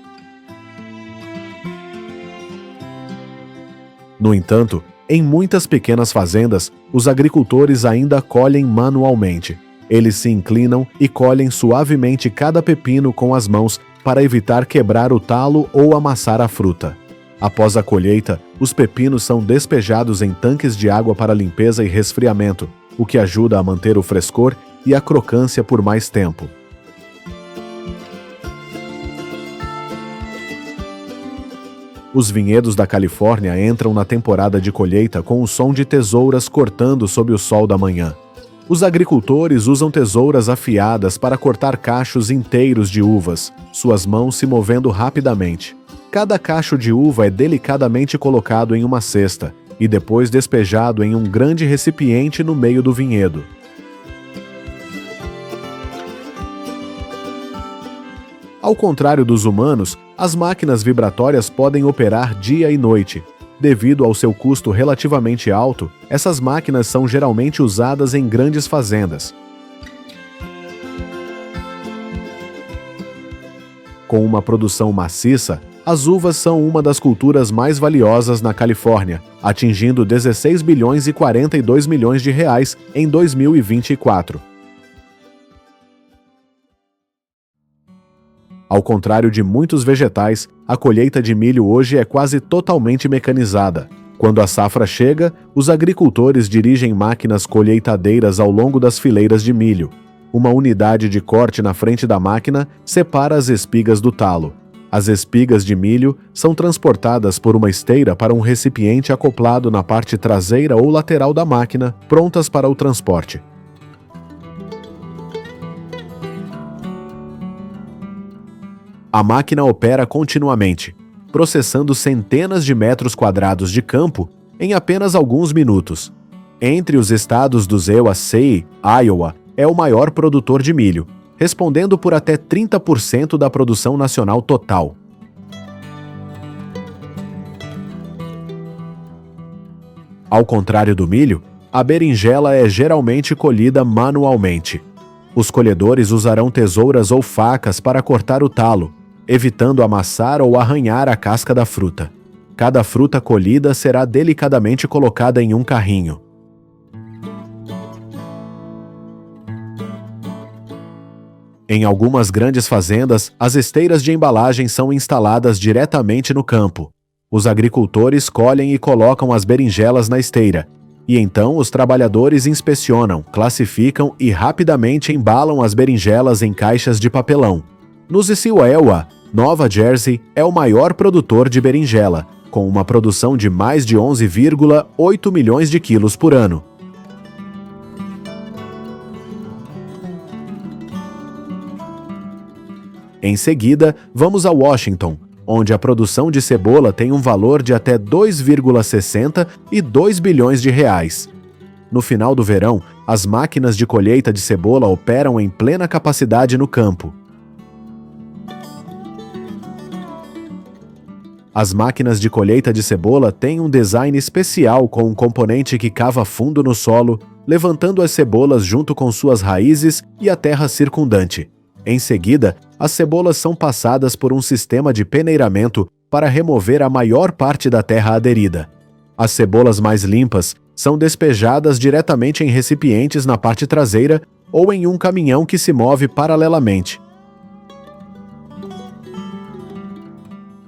No entanto, em muitas pequenas fazendas, os agricultores ainda colhem manualmente. Eles se inclinam e colhem suavemente cada pepino com as mãos para evitar quebrar o talo ou amassar a fruta. Após a colheita, os pepinos são despejados em tanques de água para limpeza e resfriamento, o que ajuda a manter o frescor e a crocância por mais tempo. Os vinhedos da Califórnia entram na temporada de colheita com o som de tesouras cortando sob o sol da manhã. Os agricultores usam tesouras afiadas para cortar cachos inteiros de uvas, suas mãos se movendo rapidamente. Cada cacho de uva é delicadamente colocado em uma cesta e depois despejado em um grande recipiente no meio do vinhedo. Ao contrário dos humanos, as máquinas vibratórias podem operar dia e noite. Devido ao seu custo relativamente alto, essas máquinas são geralmente usadas em grandes fazendas. Com uma produção maciça, as uvas são uma das culturas mais valiosas na Califórnia, atingindo 16 bilhões e 42 milhões de reais em 2024. Ao contrário de muitos vegetais, a colheita de milho hoje é quase totalmente mecanizada. Quando a safra chega, os agricultores dirigem máquinas colheitadeiras ao longo das fileiras de milho. Uma unidade de corte na frente da máquina separa as espigas do talo. As espigas de milho são transportadas por uma esteira para um recipiente acoplado na parte traseira ou lateral da máquina, prontas para o transporte. A máquina opera continuamente, processando centenas de metros quadrados de campo em apenas alguns minutos. Entre os estados dos EUASA, Iowa é o maior produtor de milho, respondendo por até 30% da produção nacional total. Ao contrário do milho, a berinjela é geralmente colhida manualmente. Os colhedores usarão tesouras ou facas para cortar o talo, evitando amassar ou arranhar a casca da fruta. Cada fruta colhida será delicadamente colocada em um carrinho. Em algumas grandes fazendas, as esteiras de embalagem são instaladas diretamente no campo. Os agricultores colhem e colocam as berinjelas na esteira. E então os trabalhadores inspecionam, classificam e rapidamente embalam as berinjelas em caixas de papelão. No Ziciuewa, Nova Jersey é o maior produtor de berinjela, com uma produção de mais de 11,8 milhões de quilos por ano. Em seguida, vamos a Washington, onde a produção de cebola tem um valor de até 2,60 e 2 bilhões de reais. No final do verão, as máquinas de colheita de cebola operam em plena capacidade no campo. As máquinas de colheita de cebola têm um design especial com um componente que cava fundo no solo, levantando as cebolas junto com suas raízes e a terra circundante. Em seguida, as cebolas são passadas por um sistema de peneiramento para remover a maior parte da terra aderida. As cebolas mais limpas são despejadas diretamente em recipientes na parte traseira ou em um caminhão que se move paralelamente.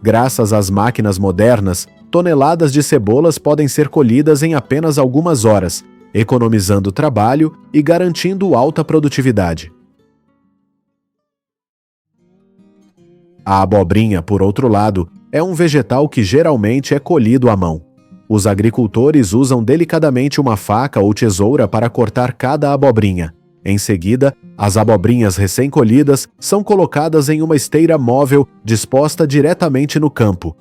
Graças às máquinas modernas, toneladas de cebolas podem ser colhidas em apenas algumas horas, economizando trabalho e garantindo alta produtividade. A abobrinha, por outro lado, é um vegetal que geralmente é colhido à mão. Os agricultores usam delicadamente uma faca ou tesoura para cortar cada abobrinha. Em seguida, as abobrinhas recém-colhidas são colocadas em uma esteira móvel disposta diretamente no campo.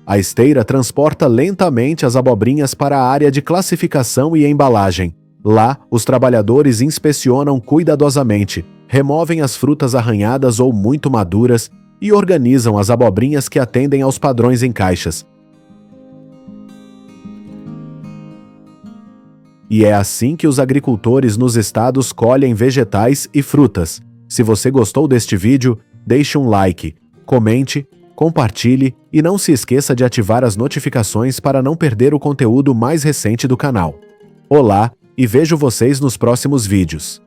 A esteira transporta lentamente as abobrinhas para a área de classificação e embalagem. Lá, os trabalhadores inspecionam cuidadosamente, removem as frutas arranhadas ou muito maduras e organizam as abobrinhas que atendem aos padrões em caixas. E é assim que os agricultores nos estados colhem vegetais e frutas. Se você gostou deste vídeo, deixe um like, comente, compartilhe e não se esqueça de ativar as notificações para não perder o conteúdo mais recente do canal. Olá! E vejo vocês nos próximos vídeos.